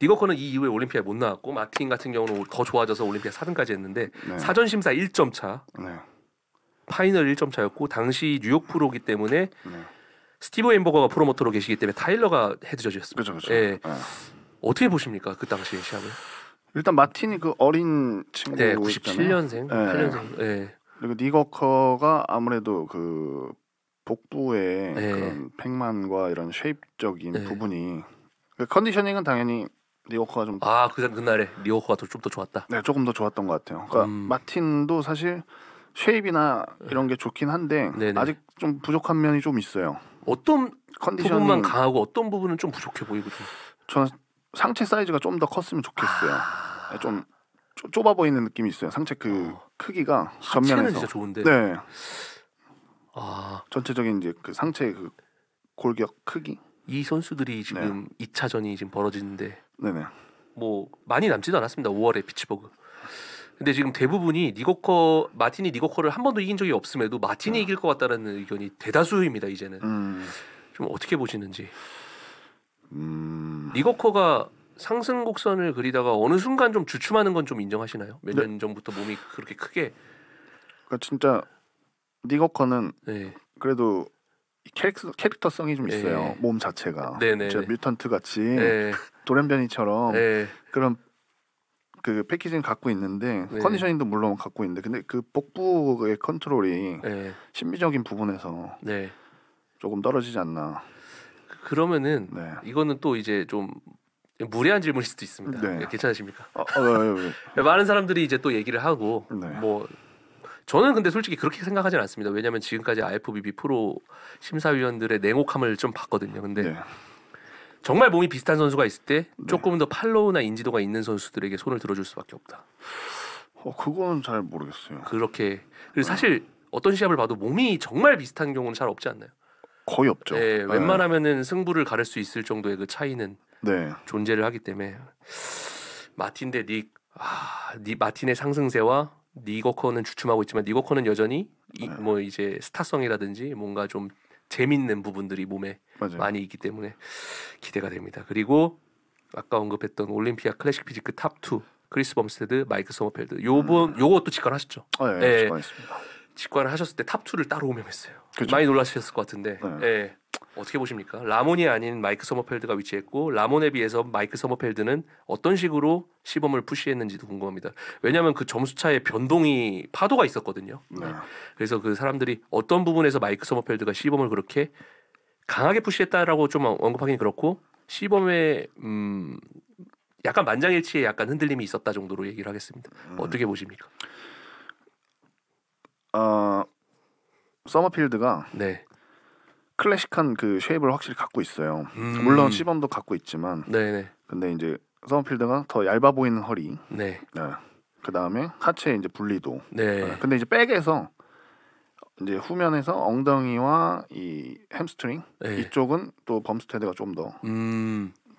닉 워커는 이 이후에 올림피아에 못 나왔고 마틴 같은 경우는 더 좋아져서 올림피아 4등까지 했는데 사전 심사 1점 차. 파이널 1점 차였고 당시 뉴욕 프로기 때문에 스티브 햄버거가 프로모터로 계시기 때문에 타일러가 헤드 저지였습니다. 그렇죠. 예. 어떻게 보십니까 그 당시 시합을? 일단 마틴이 그 어린 친구 97년생, 8년생. 그리고 닉 워커가 아무래도 그 복부의 그런 팩만과 이런 쉐입적인 부분이 그 컨디셔닝은 당연히 닉 워커가 좀 그날에 닉 워커가 좀 더 좋았다. 네, 조금 더 좋았던 것 같아요. 그러니까 마틴도 사실 쉐입이나 이런 게 좋긴 한데 아직 좀 부족한 면이 좀 있어요. 어떤 부분만 강하고 어떤 부분은 좀 부족해 보이고 좀. 저는 상체 사이즈가 좀 더 컸으면 좋겠어요. 좀 좁아 보이는 느낌이 있어요. 상체 그 크기가 전면에서. 진짜 좋은데. 네. 전체적인 이제 그 상체 그 골격 크기. 이 선수들이 지금 2차전이 지금 벌어지는데. 네네. 뭐 많이 남지도 않았습니다. 5월에 피츠버그. 근데 지금 대부분이 마틴이 닉 워커를 한 번도 이긴 적이 없음에도 마틴이 이길 것 같다는 의견이 대다수입니다. 이제는. 좀 어떻게 보시는지. 닉 워커가 상승 곡선을 그리다가 어느 순간 좀 주춤하는 건 좀 인정하시나요? 몇 년 전부터 몸이 그렇게 크게. 그러니까 진짜 닉 워커는 그래도 캐릭터성이 좀 있어요. 몸 자체가. 진짜 뮤턴트 같이 도렌변이처럼 그런 그 패키징을 갖고 있는데 컨디셔닝도 물론 갖고 있는데 근데 그 복부의 컨트롤이 심미적인 부분에서 조금 떨어지지 않나. 그러면은 이거는 또 이제 좀 무례한 질문일 수도 있습니다. 괜찮으십니까? 많은 사람들이 이제 또 얘기를 하고 뭐 저는 근데 솔직히 그렇게 생각하지는 않습니다. 왜냐하면 지금까지 IFBB 프로 심사위원들의 냉혹함을 좀 봤거든요. 근데 정말 몸이 비슷한 선수가 있을 때 조금 더 팔로우나 인지도가 있는 선수들에게 손을 들어줄 수밖에 없다. 그건 잘 모르겠어요. 그렇게 그리고 사실 어떤 시합을 봐도 몸이 정말 비슷한 경우는 잘 없지 않나요? 거의 없죠. 웬만하면은 승부를 가를 수 있을 정도의 그 차이는 존재를 하기 때문에 마틴 대 닉, 마틴의 상승세와 닉 워커는 주춤하고 있지만 닉 워커는 여전히 뭐 이제 스타성이라든지 뭔가 좀 재밌는 부분들이 몸에 많이 있기 때문에 기대가 됩니다. 그리고 아까 언급했던 올림피아 클래식 피지크 탑2 크리스 범스테드, 마이크 서머펠드 요것도 직관하셨죠? 직관했습니다. 직관을 하셨을 때 탑2를 따로 호명했어요. 많이 놀라셨을 것 같은데 어떻게 보십니까? 라몬이 아닌 마이크 서머펠드가 위치했고 라몬에 비해서 마이크 서머펠드는 어떤 식으로 시범을 푸시했는지도 궁금합니다. 왜냐하면 그 점수 차의 변동이 파도가 있었거든요. 네. 그래서 그 사람들이 어떤 부분에서 마이크 서머펠드가 시범을 그렇게 강하게 푸시했다라고 좀 언급하기는 그렇고 시범에 약간 만장일치의 약간 흔들림이 있었다 정도로 얘기를 하겠습니다. 어떻게 보십니까? 서머필드가 네. 클래식한 그 쉐입을 확실히 갖고 있어요. 물론 시범도 갖고 있지만, 네네. 근데 이제 서머필드가 더 얇아 보이는 허리. 네. 네. 그 다음에 하체 이제 분리도. 네. 네. 근데 이제 백에서 이제 후면에서 엉덩이와 이 햄스트링 네. 이쪽은 또 범스테드가 좀 더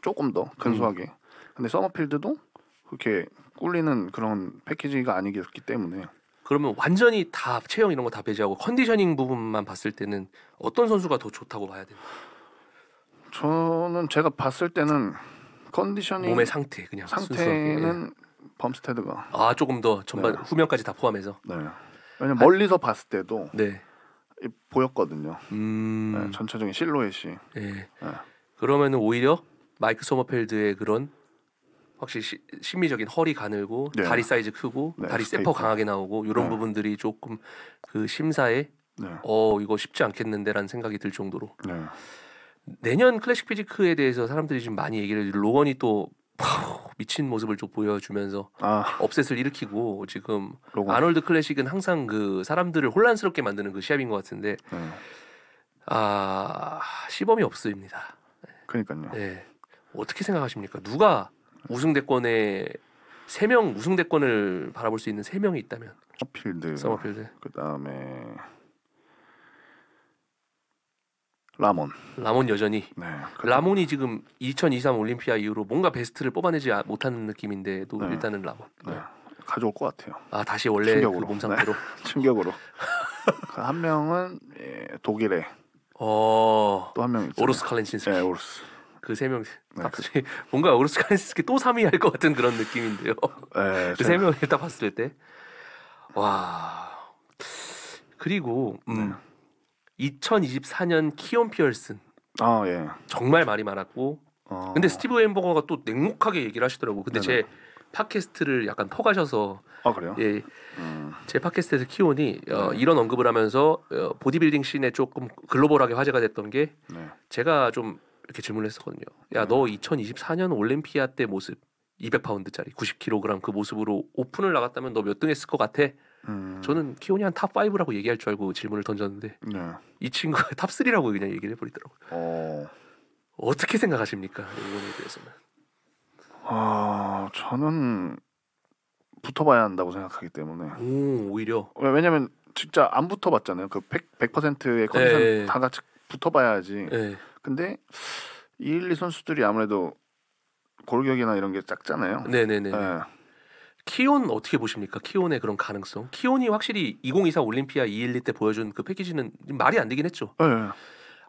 조금 더 근소하게. 근데 서머필드도 그렇게 꿀리는 그런 패키지가 아니기 때문에. 그러면 완전히 다 체형 이런 거 다 배제하고 컨디셔닝 부분만 봤을 때는 어떤 선수가 더 좋다고 봐야 되나요? 저는 제가 봤을 때는 컨디셔닝 몸의 상태 그냥 상태는 범스테드가 조금 더 전반 후면까지 다 포함해서. 네. 왜냐면 멀리서 봤을 때도 네. 보였거든요. 네, 전체적인 실루엣이. 네. 네. 그러면은 오히려 마이크 서머펠드의 그런 확실히 심미적인 허리 가늘고 네. 다리 사이즈 크고 네, 다리 스테이크. 세퍼 강하게 나오고 이런 네. 부분들이 조금 그 심사에 네. 이거 쉽지 않겠는데라는 생각이 들 정도로. 네. 내년 클래식 피지크에 대해서 사람들이 지금 많이 얘기를 로건이 또 미친 모습을 좀 보여주면서 업셋을 일으키고 지금 로건. 아놀드 클래식은 항상 그 사람들을 혼란스럽게 만드는 그 시합인 것 같은데 시범이 없습니다. 그러니까요. 네. 어떻게 생각하십니까? 누가 우승대권에 3명 우승대권을 바라볼 수 있는 3명이 있다면 서머필드 그다음에 라몬 여전히. 네. 라몬이 지금 2023 올림피아 이후로 뭔가 베스트를 뽑아내지 못하는 느낌인데도 네. 일단은 라몬. 네. 가져올 것 같아요. 다시 원래 충격으로. 그 몸 상태로. 네. 충격으로. 한 명은 독일에 또 한 명 있죠. 오로스 칼렌신스키. 네, 오로스. 그 3명 갑자기 뭔가 오로스 칼렌신스키 또 3위 할 것 같은 그런 느낌인데요. 네, 그 3명을 딱 봤을 때 와. 그리고 2024년 키온 피어슨 예. 정말 말이 많았고 근데 스티브 햄버거가 또 냉혹하게 얘기를 하시더라고. 근데 제 팟캐스트를 약간 퍼가셔서 그래요? 예, 제 팟캐스트에서 키온이 이런 언급을 하면서 보디빌딩 씬에 조금 글로벌하게 화제가 됐던 게 제가 좀 이렇게 질문을 했었거든요. 야, 너 2024년 올림피아 때 모습 200파운드짜리 90kg 그 모습으로 오픈을 나갔다면 너 몇 등 했을 것 같아? 저는 키온이 한 탑 5라고 얘기할 줄 알고 질문을 던졌는데 이 친구가 탑 3라고 그냥 얘기를 해버리더라고요. 어떻게 생각하십니까? 이거에 대해서는? 저는 붙어봐야 한다고 생각하기 때문에. 오히려. 왜냐면 진짜 안 붙어봤잖아요. 그 100%의 컨디션 다 같이 붙어봐야지. 근데 212 선수들이 아무래도 골격이나 이런 게 작잖아요. 네네네. 키온 어떻게 보십니까? 키온의 그런 가능성. 키온이 확실히 2024 올림피아 212 때 보여준 그 패키지는 말이 안 되긴 했죠.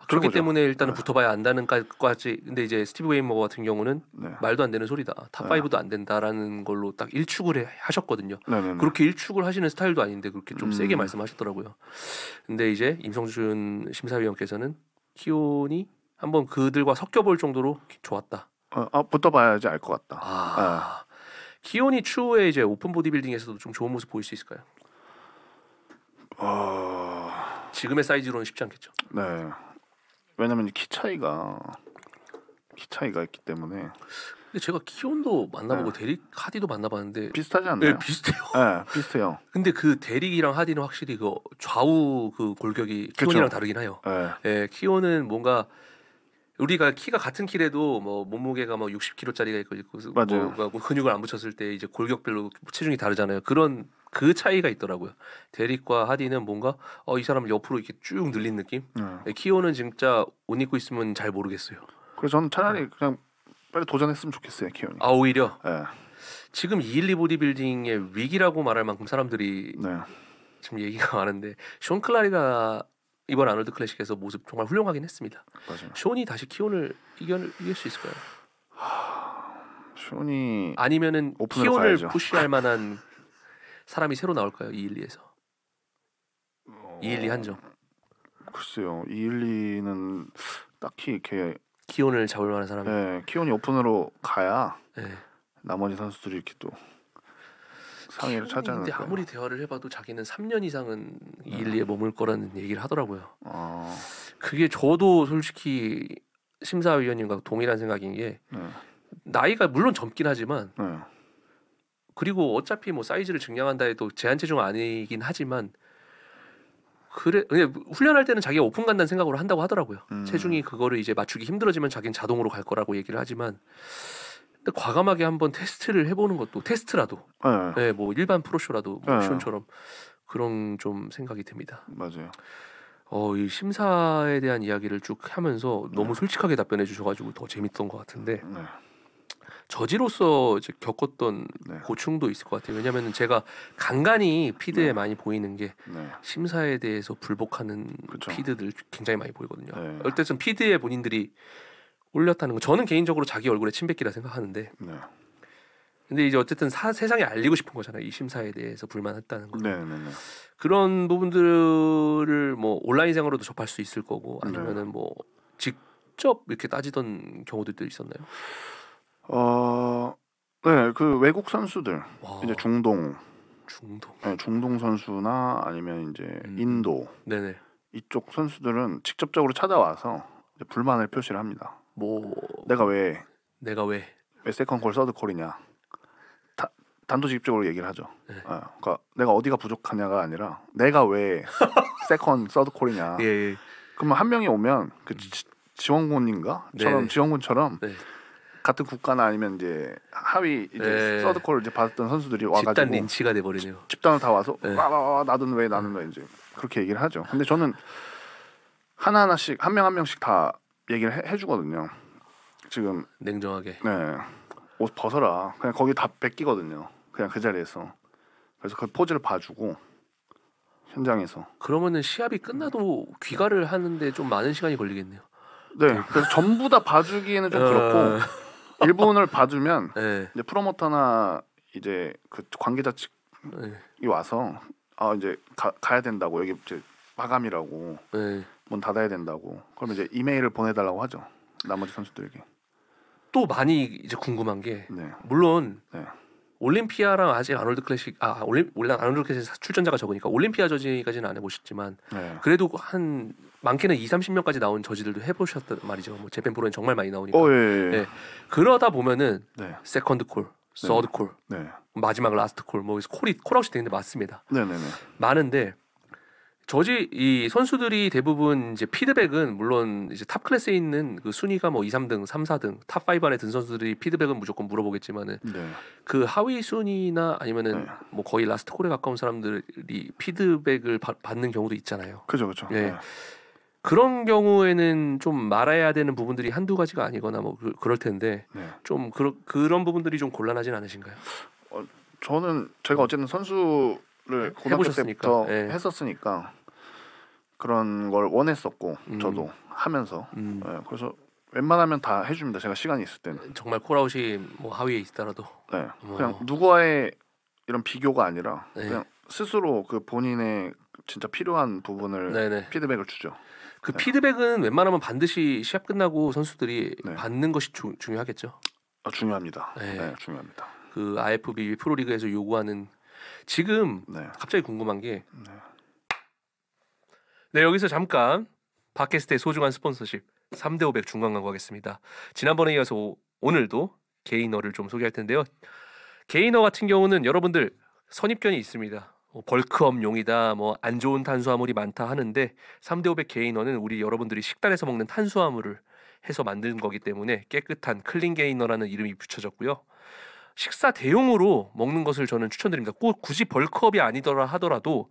그렇기 때문에 일단은 붙어봐야 안다는까지. 근데 이제 스티브 웨인머거 같은 경우는 말도 안 되는 소리다. 탑 5도 안 된다라는 걸로 딱 일축을 하셨거든요. 그렇게 일축을 하시는 스타일도 아닌데 그렇게 좀 세게 말씀하셨더라고요. 근데 이제 임성준 심사위원께서는 키온이 한번 그들과 섞여볼 정도로 좋았다. 붙어봐야지 알 것 같다. 키온이 추후에 이제 오픈 보디빌딩에서도 좀 좋은 모습 보일 수 있을까요? 지금의 사이즈로는 쉽지 않겠죠. 네. 왜냐면 키 차이가 있기 때문에. 근데 제가 키온도 만나보고 데릭 하디도 만나봤는데 비슷하지 않나요? 네, 비슷해요. 네, 비슷해요. 근데 그 데릭이랑 하디는 확실히 그 좌우 그 골격이 키온이랑 다르긴 해요. 네, 키온은 뭔가 우리가 키가 같은 키래도 뭐 몸무게가 뭐 60kg짜리가 있고 맞아요. 뭐 근육을 안 붙였을 때 이제 골격별로 체중이 다르잖아요. 그런 그 차이가 있더라고요. 데릭과 하디는 뭔가 이 사람을 옆으로 이렇게 쭉 늘린 느낌. 키오는 진짜 옷 입고 있으면 잘 모르겠어요. 그래서 저는 차라리 그냥 빨리 도전했으면 좋겠어요, 키오니. 오히려. 지금 212 보디빌딩의 위기라고 말할 만큼 사람들이 지금 얘기가 많은데 숀 클라리가 이번 아놀드 클래식에서 모습 정말 훌륭하긴 했습니다. 맞아요. 숀이 다시 키온을 이길 수 있을까요? 숀이 아니면은 키온을 가야죠. 푸시할 만한 사람이 새로 나올까요? 212에서 212 한정. 글쎄요. 212는 딱히 이렇게 기온을 잡을 만한 사람이. 네, 키온이 오픈으로 가야 네. 나머지 선수들이 이렇게 또 상위를 차지하는데 아무리 대화를 해봐도 자기는 3년 이상은 212에 머물 거라는 얘기를 하더라고요. 그게 저도 솔직히 심사위원님과 동일한 생각인 게 나이가 물론 젊긴 하지만 그리고 어차피 뭐 사이즈를 증량한다 해도 제한 체중 아니긴 하지만 그래 훈련할 때는 자기가 오픈 간다는 생각으로 한다고 하더라고요. 체중이 그거를 이제 맞추기 힘들어지면 자기는 자동으로 갈 거라고 얘기를 하지만 근데 과감하게 한번 테스트를 해보는 것도 테스트라도 네, 뭐 일반 프로쇼라도 뭐 쇼처럼 그런 좀 생각이 듭니다. 맞아요. 이 심사에 대한 이야기를 쭉 하면서 너무 솔직하게 답변해 주셔가지고 더 재밌던 것 같은데 저지로서 이제 겪었던 고충도 있을 것 같아요. 왜냐하면 제가 간간히 피드에 많이 보이는 게 심사에 대해서 불복하는 피드들 굉장히 많이 보이거든요. 어떨 때는 피드에 본인들이 올렸다는 거 저는 개인적으로 자기 얼굴에 침 뱉기라 생각하는데 근데 이제 어쨌든 세상에 알리고 싶은 거잖아요. 이 심사에 대해서 불만했다는 거. 그런 부분들을 뭐 온라인상으로도 접할 수 있을 거고 아니면은 뭐 직접 이렇게 따지던 경우들도 있었나요? 네, 그 외국 선수들 이제 중동 선수나 아니면 이제 인도 이쪽 선수들은 직접적으로 찾아와서 이제 불만을 표시를 합니다. 뭐 내가 왜 세컨 콜, 서드 콜이냐 단도직입적으로 얘기를 하죠. 그러니까 내가 어디가 부족하냐가 아니라 내가 왜 세컨, 서드 콜이냐. 그러면 한 명이 오면 그 지원군처럼 같은 국가나 아니면 이제 하위 이제 서드 콜을 이제 받았던 선수들이 와가지고 집단 린치가 돼버리네요. 집단으로 다 와서 나는 왜 이제 그렇게 얘기를 하죠. 근데 저는 하나하나씩 한 명씩 다 얘기를 해주거든요. 지금 냉정하게. 옷 벗어라. 그냥 거기 다 뺏기거든요. 그냥 그 자리에서. 그래서 그 포즈를 봐주고 현장에서. 그러면은 시합이 끝나도 귀가를 하는데 좀 많은 시간이 걸리겠네요. 네. 그래서 전부 다 봐주기에는 좀 그렇고 일본을 봐주면 이제 프로모터나 이제 그 관계자 측이 와서 이제 가야 된다고 여기 이제 마감이라고 문 닫아야 된다고. 그러면 이제 이메일을 보내달라고 하죠. 나머지 선수들에게. 또 많이 이제 궁금한 게 물론 올림피아랑 아직 아놀드 클래식 아놀드 클래식 출전자가 적으니까 올림피아 저지까지는 안 해보셨지만 그래도 한 많게는 20-30명까지 나온 저지들도 해보셨단 말이죠. 뭐 재팬 프로는 정말 많이 나오니까. 그러다 보면은 세컨드 콜, 서드 콜, 마지막 라스트 콜, 뭐 콜아웃이 되는데 맞습니다. 많은데 이 선수들이 대부분 이제 피드백은 물론 이제 탑 클래스에 있는 그 순위가 뭐 2, 3등, 3, 4등 탑 5 안에 든 선수들이 피드백은 무조건 물어보겠지만은 그 하위 순위나 아니면은 뭐 거의 라스트 콜에 가까운 사람들이 피드백을 받는 경우도 있잖아요. 그죠. 그런 경우에는 좀 말아야 되는 부분들이 한두 가지가 아니거나 뭐 그럴 텐데 좀 그런 부분들이 좀 곤란하진 않으신가요? 저는 제가 어쨌든 선수를 고등학교 때부터 했었으니까 그런 걸 원했었고 저도 하면서 그래서 웬만하면 다 해줍니다. 제가 시간이 있을 때는. 정말 콜아웃이 뭐 하위에 있더라도 그냥 누구와의 이런 비교가 아니라 그냥 스스로 그 본인의 진짜 필요한 부분을 피드백을 주죠. 그 피드백은 웬만하면 반드시 시합 끝나고 선수들이 받는 것이 중요하겠죠. 중요합니다. 중요합니다. 그 IFBB 프로리그에서 요구하는 지금 갑자기 궁금한 게 여기서 잠깐 팟캐스트의 소중한 스폰서십 3대500 중간광고 하겠습니다. 지난번에 이어서 오늘도 게이너를 좀 소개할 텐데요. 게이너 같은 경우는 여러분들 선입견이 있습니다. 벌크업용이다, 뭐 안 좋은 탄수화물이 많다 하는데 3대500 게이너는 우리 여러분들이 식단에서 먹는 탄수화물을 해서 만든 거기 때문에 깨끗한 클린 게이너라는 이름이 붙여졌고요. 식사 대용으로 먹는 것을 저는 추천드립니다. 꼭 굳이 벌크업이 아니더라 하더라도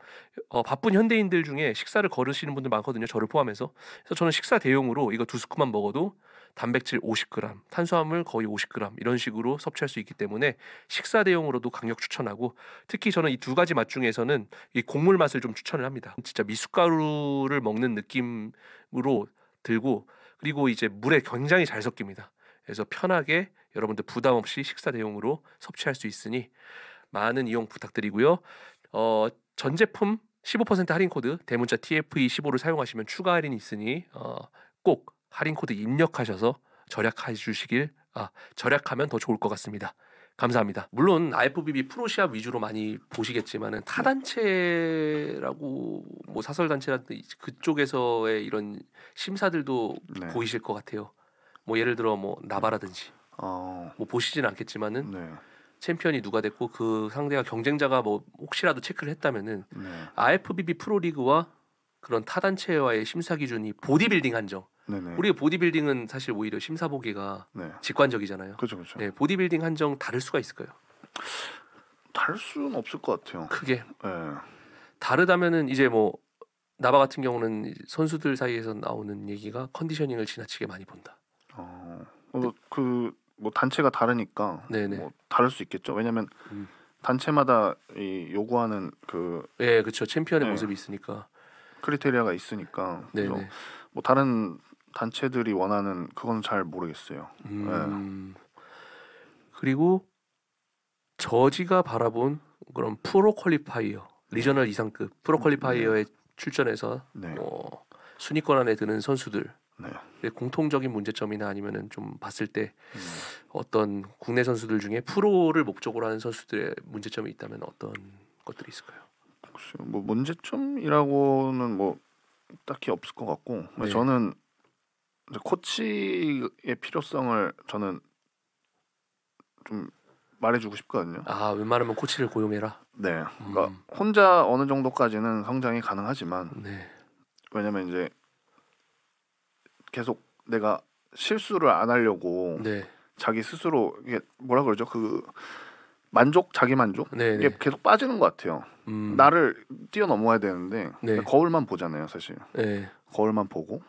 바쁜 현대인들 중에 식사를 거르시는 분들 많거든요. 저를 포함해서. 그래서 저는 식사 대용으로 이거 2스쿱만 먹어도 단백질 50g, 탄수화물 거의 50g 이런 식으로 섭취할 수 있기 때문에 식사 대용으로도 강력 추천하고 특히 저는 이 두 가지 맛 중에서는 이 곡물 맛을 좀 추천을 합니다. 진짜 미숫가루를 먹는 느낌으로 들고 그리고 이제 물에 굉장히 잘 섞입니다. 그래서 편하게 여러분들 부담 없이 식사 대용으로 섭취할 수 있으니 많은 이용 부탁드리고요. 전 제품 15% 할인 코드 대문자 TFE15를 사용하시면 추가 할인이 있으니 꼭 할인 코드 입력하셔서 절약하면 더 좋을 것 같습니다. 감사합니다. 물론 IFBB 프로 시합 위주로 많이 보시겠지만은 타단체라고 뭐 사설단체라든지 그쪽에서의 이런 심사들도 네. 보이실 것 같아요. 뭐 예를 들어 뭐 나바라든지 뭐 보시진 않겠지만은 네. 챔피언이 누가 됐고 그 상대가 경쟁자가 뭐 혹시라도 체크를 했다면은 네. IFBB 프로리그와 그런 타단체와의 심사 기준이 보디빌딩 한정. 네네. 우리가 보디빌딩은 사실 오히려 심사 보기가 네. 직관적이잖아요. 그렇죠, 그렇죠. 네, 보디빌딩 한정 다를 수가 있을까요? 다를 수는 없을 것 같아요. 크게. 네. 다르다면은 이제 뭐 나바 같은 경우는 선수들 사이에서 나오는 얘기가 컨디셔닝을 지나치게 많이 본다. 뭐 단체가 다르니까 네네. 뭐 다를 수 있겠죠. 왜냐면 단체마다 이 요구하는 예, 그렇죠. 챔피언의 네. 모습이 있으니까 크리테리아가 있으니까. 그래서 네네. 뭐 다른 단체들이 원하는 그건 잘 모르겠어요. 그리고 저지가 바라본 그런 프로 퀄리파이어, 리저널 이상급 프로 퀄리파이어에 출전해서 네. 순위권 안에 드는 선수들 네. 공통적인 문제점이나 아니면은 좀 봤을 때 어떤 국내 선수들 중에 프로를 목적으로 하는 선수들의 문제점이 있다면 어떤 것들이 있을까요? 뭐 문제점이라고는 뭐 딱히 없을 것 같고 네. 저는 이제 코치의 필요성을 저는 좀 말해주고 싶거든요. 웬만하면 코치를 고용해라. 네, 그러니까 혼자 어느 정도까지는 성장이 가능하지만 네. 왜냐면 이제 계속 내가 실수를 안 하려고 네. 자기 스스로 이게 뭐라 그러죠? 자기 만족 네, 이게 네. 계속 빠지는 것 같아요. 나를 뛰어넘어야 되는데 네. 거울만 보잖아요, 사실. 네. 거울만 보고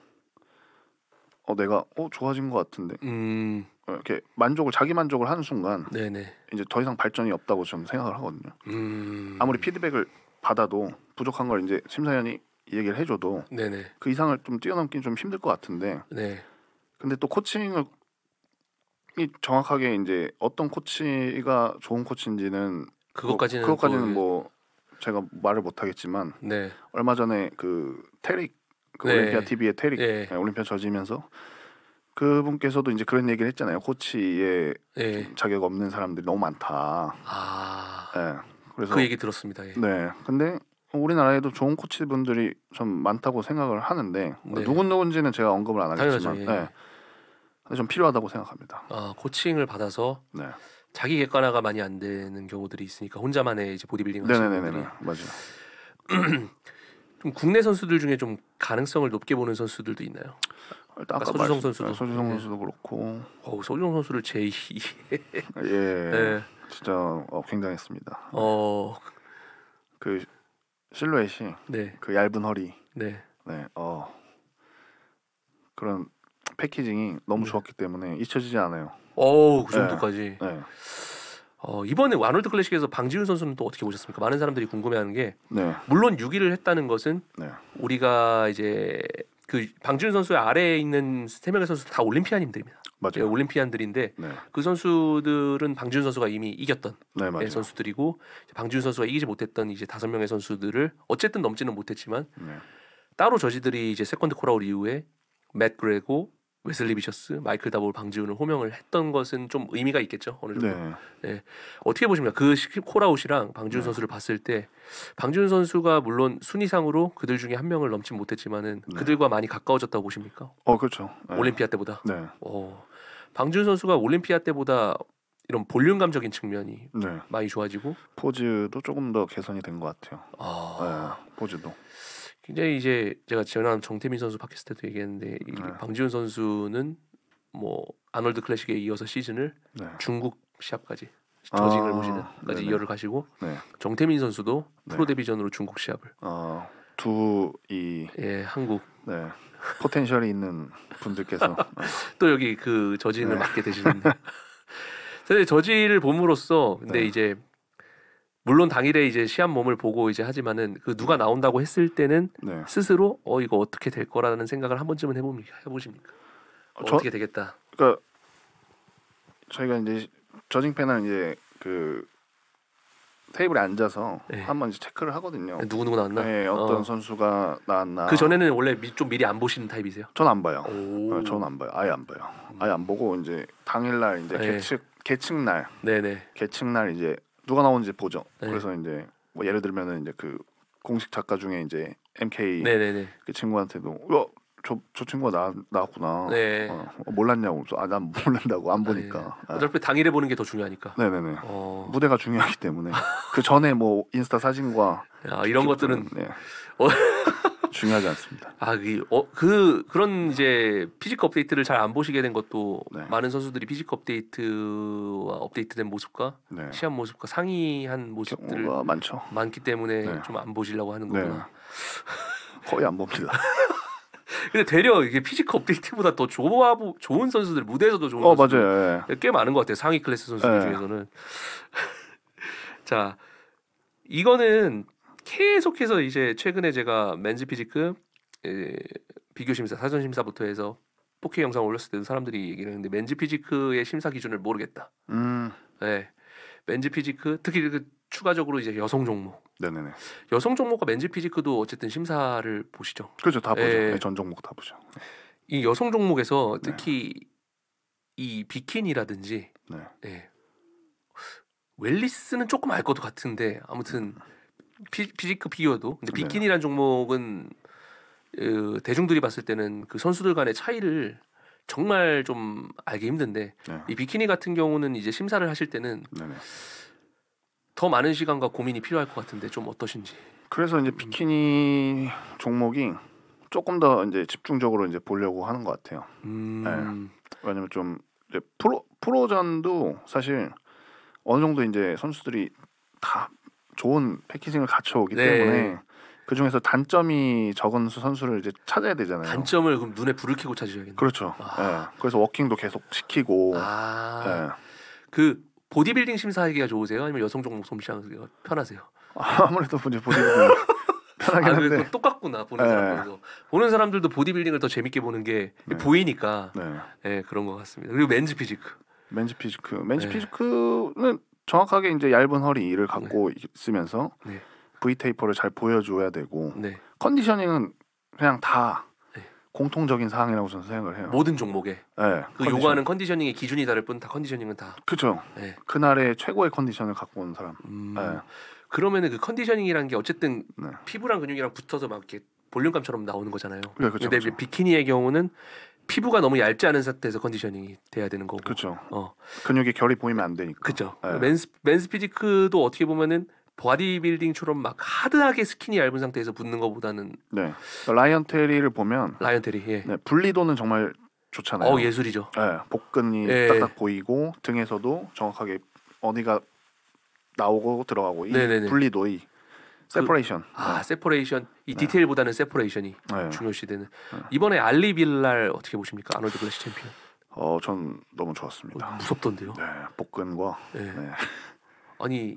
내가 좋아진 것 같은데 이렇게 자기 만족을 하는 순간 네네. 이제 더 이상 발전이 없다고 저는 생각을 하거든요. 아무리 피드백을 받아도 부족한 걸 이제 심사위원이 얘기를 해줘도 네네. 그 이상을 좀 뛰어넘긴 좀 힘들 것 같은데. 네. 근데 또 코칭을 정확하게 이제 어떤 코치가 좋은 코치인지는 그것까지는 뭐 제가 말을 못 하겠지만 네. 얼마 전에 테릭 네. 올림피아 TV의 테릭 네. 올림피아 저지면서 그분께서도 이제 그런 얘기를 했잖아요. 코치의 네. 자격 없는 사람들이 너무 많다. 네. 그래서 그 얘기 들었습니다. 예. 네. 근데 우리나라에도 좋은 코치분들이 좀 많다고 생각을 하는데 네. 누군지는 제가 언급을 안 하겠지만 당연하죠. 예. 네. 근데 좀 필요하다고 생각합니다. 코칭을 받아서 네. 자기 객관화가 많이 안 되는 경우들이 있으니까 혼자만의 이제 보디빌딩 하시는 분들이. 맞아요. 좀 국내 선수들 중에 좀 가능성을 높게 보는 선수들도 있나요? 일단 아까 서주성 선수도 선수도 그렇고. 서주성 선수를 제2 예. 네. 진짜 굉장했습니다. 그 실루엣이 네. 그 얇은 허리. 네. 네. 그런 패키징이 너무 좋았기 때문에 잊혀지지 않아요. 그 정도까지. 네. 이번에 아놀드 클래식에서 방지훈 선수는 또 어떻게 보셨습니까? 많은 사람들이 궁금해하는 게 물론 6위를 했다는 것은 우리가 이제 그 방지훈 선수의 아래에 있는 3명의 선수 다 올림피안인들입니다. 맞아요. 올림피안들인데 그 선수들은 방지훈 선수가 이미 이겼던 선수들이고 방지훈 선수가 이기지 못했던 이제 5명의 선수들을 어쨌든 넘지는 못했지만 따로 저지들이 이제 세컨드 콜아웃 이후에 맷 그레고, 웨슬리 비셔스, 마이클 다볼, 방지훈을 호명을 했던 것은 좀 의미가 있겠죠. 어느 정도. 네. 어떻게 보십니까? 그 콜아웃이랑 방지훈 선수를 봤을 때 방지훈 선수가 물론 순위상으로 그들 중에 한 명을 넘지 못했지만은 그들과 많이 가까워졌다고 보십니까? 그렇죠. 올림피아 때보다. 네. 방지훈 선수가 올림피아 때보다 이런 볼륨감적인 측면이 많이 좋아지고 포즈도 조금 더 개선이 된 것 같아요. 포즈도. 굉장히 이제 제가 지난 정태민 선수 팟캐스트 때도 얘기했는데 방지훈 선수는 뭐 아놀드 클래식에 이어서 시즌을 중국 시합까지 저징을 보시는까지 이어를 가시고 정태민 선수도 프로 데뷔전으로 중국 시합을 한국 포텐셜이 있는 분들께서 또 여기 그 저징을 맡게 되시는데 사실 저지를 봄으로써 근데 이제 물론 당일에 이제 시합 몸을 보고 이제 하지만은 그 누가 나온다고 했을 때는 스스로 이거 어떻게 될 거라는 생각을 한 번쯤은 해보십니까? 어떻게 되겠다. 그러니까 저희가 이제 저징 패널 이제 그 테이블에 앉아서 네. 한번 이제 체크를 하거든요. 누구 나왔나? 네, 어떤 선수가 나왔나. 그 전에는 원래 좀 미리 안 보시는 타입이세요? 전 안 봐요. 저는 안 봐요. 아예 안 봐요. 아예 안 보고 이제 당일날 이제 네. 계측날, 네네. 계측날 이제 누가 나오는지 보죠. 네. 그래서 이제 뭐 예를 들면은 이제 그 공식 작가 중에 이제 MK 네네네. 그 친구한테도 저 친구가 나왔구나. 네. 몰랐냐고. 난 몰란다고 안 보니까. 네. 어차피 당일에 보는 게 더 중요하니까. 네네네. 무대가 중요하기 때문에 그 전에 뭐 인스타 사진과 이런 것들은 네. 중요하지 않습니다. 그런 이제 피지컬 업데이트를 잘 안 보시게 된 것도 네. 많은 선수들이 피지컬 업데이트와 업데이트된 모습과 네. 시합 모습과 상이한 모습들을 많죠. 많기 때문에 네. 좀 안 보시려고 하는 네. 거구나. 거의 안 봅니다. 근데 되려 이게 피지컬 업데이트보다 더 좋은 선수들 무대에서도 좋은 선수들 맞아요. 꽤 많은 것 같아요. 상위 클래스 선수들 중에서는. 자, 이거는 계속해서 이제 최근에 제가 맨즈 피지크 비교 심사, 사전 심사부터 해서 4K 영상 올렸을 때도 사람들이 얘기를 했는데 맨즈 피지크의 심사 기준을 모르겠다. 네, 맨즈 피지크 특히 추가적으로 이제 여성 종목. 네네네. 여성 종목과 맨즈 피지크도 어쨌든 심사를 보시죠. 그렇죠, 다 보죠. 네, 전 종목 다 보죠. 이 여성 종목에서 특히 이 비키니라든지 웰리스는 조금 알 것도 같은데 아무튼 피지크 비교도 근데 비키니라는 종목은 대중들이 봤을 때는 그 선수들 간의 차이를 정말 좀 알기 힘든데 이 비키니 같은 경우는 이제 심사를 하실 때는 더 많은 시간과 고민이 필요할 것 같은데 좀 어떠신지. 그래서 이제 비키니 종목이 조금 더 이제 집중적으로 이제 보려고 하는 것 같아요. 네. 왜냐면 좀 이제 프로전도 사실 어느 정도 이제 선수들이 다 좋은 패키징을 갖춰오기 때문에 그 중에서 단점이 적은 선수를 이제 찾아야 되잖아요. 단점을 그럼 눈에 불을 켜고 찾으셔야겠네요. 그렇죠. 그래서 워킹도 계속 시키고. 그 보디빌딩 심사하기가 좋으세요? 아니면 여성 종목 심사하기가 편하세요? 아무래도 이제 보디빌딩 편하긴 한데. 똑같구나 보는 사람들도. 보는 사람들도 보디빌딩을 더 재밌게 보는 게 보이니까. 그런 것 같습니다. 그리고 맨즈 피지크. 맨즈 피지크는 정확하게 이제 얇은 허리를 갖고 있으면서 V 테이퍼를 잘 보여줘야 되고 컨디셔닝은 그냥 다 공통적인 사항이라고 저는 생각을 해요. 모든 종목에. 그 요구하는 컨디셔닝의 기준이 다를 뿐 다 컨디셔닝은 다. 그렇죠. 그날의 최고의 컨디션을 갖고 온 사람. 그러면은 그 컨디셔닝이라는 게 어쨌든 피부랑 근육이랑 붙어서 막 이렇게 볼륨감처럼 나오는 거잖아요. 근데 비키니의 경우는 피부가 너무 얇지 않은 상태에서 컨디셔닝이 돼야 되는 거고. 그렇죠. 근육의 결이 보이면 안 되니까. 그렇죠. 맨스 피지크도 어떻게 보면은 바디빌딩처럼 막 하드하게 스킨이 얇은 상태에서 붙는 것보다는 라이언 테리를 보면 라이언 테리 분리도는 정말 좋잖아요. 예술이죠. 복근이 딱딱 보이고 등에서도 정확하게 어디가 나오고 들어가고 이 분리도의 세퍼레이션. 세퍼레이션. 이 디테일보다는 세퍼레이션이 중요시되는. 이번에 알리 빌랄 어떻게 보십니까? 아놀드 클래식 챔피언. 전 너무 좋았습니다. 무섭던데요. 복근과. 아니.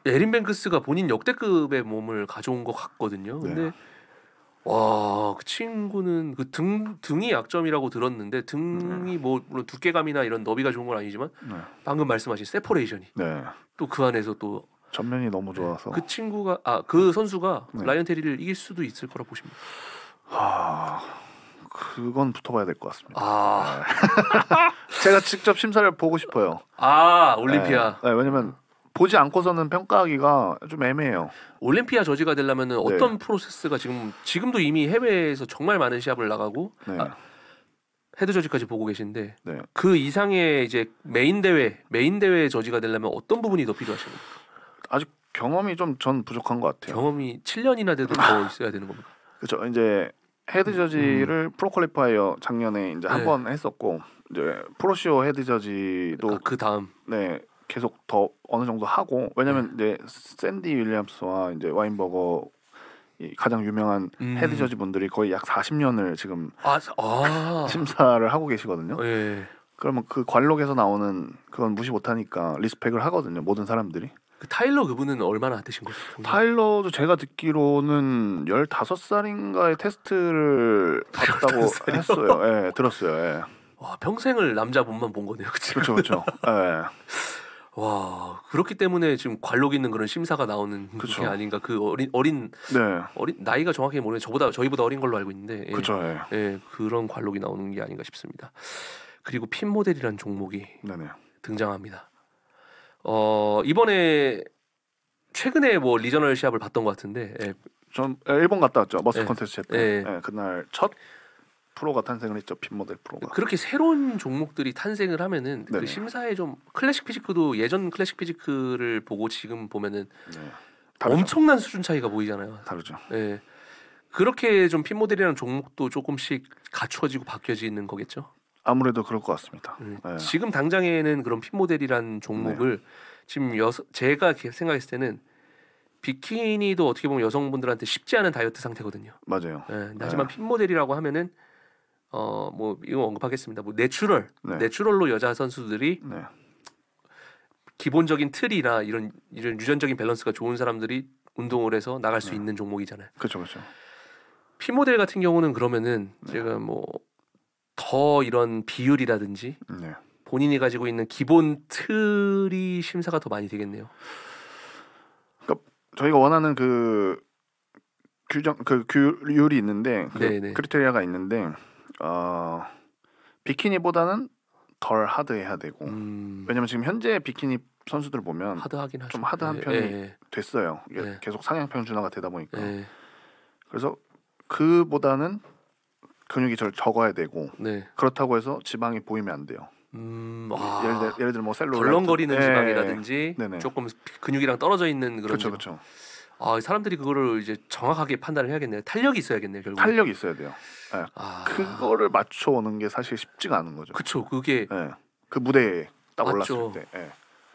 에린 뱅크스가 본인 역대급의 몸을 가져온 것 같거든요. 근데 그 친구는 그 등이 약점이라고 들었는데 등이 뭐 물론 두께감이나 이런 너비가 좋은 건 아니지만 방금 말씀하신 세퍼레이션이 또 그 안에서 또 전면이 너무 좋아서 그 친구가 그 선수가 라이언 테리를 이길 수도 있을 거라 보십니까? 그건 붙어봐야 될 것 같습니다. 제가 직접 심사를 보고 싶어요. 올림피아. 왜냐면 보지 않고서는 평가하기가 좀 애매해요. 올림피아 저지가 되려면 어떤 프로세스가 지금도 이미 해외에서 정말 많은 시합을 나가고 헤드 저지까지 보고 계신데 그 이상의 이제 메인 대회 저지가 되려면 어떤 부분이 더 필요하십니까? 아직 경험이 좀 전 부족한 것 같아요. 경험이 7년이나 돼도 더 있어야 되는 겁니까? 그렇죠. 이제 헤드 저지를 프로 퀄리파이어 작년에 이제 한 번 했었고 이제 프로시오 헤드 저지도 그 다음 계속 더 어느 정도 하고 왜냐면 이제 샌디 윌리엄스와 이제 와인버거 가장 유명한 헤드 저지 분들이 거의 약 40년을 지금 심사를 하고 계시거든요. 그러면 그 관록에서 나오는 그건 무시 못하니까 리스펙을 하거든요. 모든 사람들이. 그 타일러 그분은 얼마나 되신 거죠? 타일러도 제가 듣기로는 15살인가의 테스트를 받았다고 했어요. 들었어요. 와, 평생을 남자 몸만 본 거네요. 그렇죠. 와, 그렇기 때문에 지금 관록 있는 그런 심사가 나오는 그쵸. 게 아닌가. 그 어린 나이가 정확히 모르는데 저희보다 어린 걸로 알고 있는데 그렇죠. 예, 그런 관록이 나오는 게 아닌가 싶습니다. 그리고 핀 모델이라는 종목이 네네. 등장합니다. 이번에 최근에 뭐 리저널 시합을 봤던 것 같은데 전 일본 갔다 왔죠. 머스 예. 콘테스트 때. 그날 첫 프로가 탄생을 했죠. 핀 모델 프로가. 그렇게 새로운 종목들이 탄생을 하면은 그 네네. 심사에 좀 클래식 피지크도 예전 클래식 피지크를 보고 지금 보면은 네. 엄청난 수준 차이가 보이잖아요. 다르죠. 예. 그렇게 좀 핀 모델이라는 종목도 조금씩 갖추어지고 바뀌어지는 거겠죠. 아무래도 그럴 것 같습니다. 네. 지금 당장에는 그런 핀 모델이라는 종목을 지금 제가 생각했을 때는 비키니도 어떻게 보면 여성분들한테 쉽지 않은 다이어트 상태거든요. 맞아요. 하지만 핀 모델이라고 하면은 뭐 이거 언급하겠습니다. 뭐 내추럴로 여자 선수들이 기본적인 틀이나 이런 유전적인 밸런스가 좋은 사람들이 운동을 해서 나갈 수 있는 종목이잖아요. 그렇죠. 핀 모델 같은 경우는 그러면은 제가 뭐 더 이런 비율이라든지 본인이 가지고 있는 기본 틀이 심사가 더 많이 되겠네요. 그러니까 저희가 원하는 그 규율이 있는데 크리테리아가 있는데 비키니보다는 덜 하드해야 되고 왜냐면 지금 현재 비키니 선수들 보면 하드하긴 하죠. 좀 하드한 편이 됐어요. 이게 계속 상향 평준화가 되다 보니까 그래서 그보다는 근육이 적어야 되고 그렇다고 해서 지방이 보이면 안 돼요. 예를 들어 뭐 셀룰라이트 덜렁거리는 지방이라든지 조금 근육이랑 떨어져 있는 그런 그렇죠. 사람들이 그거를 이제 정확하게 판단을 해야겠네요. 탄력이 있어야겠네요. 결국 탄력이 있어야 돼요. 그거를 맞춰오는 게 사실 쉽지가 않은 거죠. 그렇죠. 그게 그 무대에 딱 올랐을 때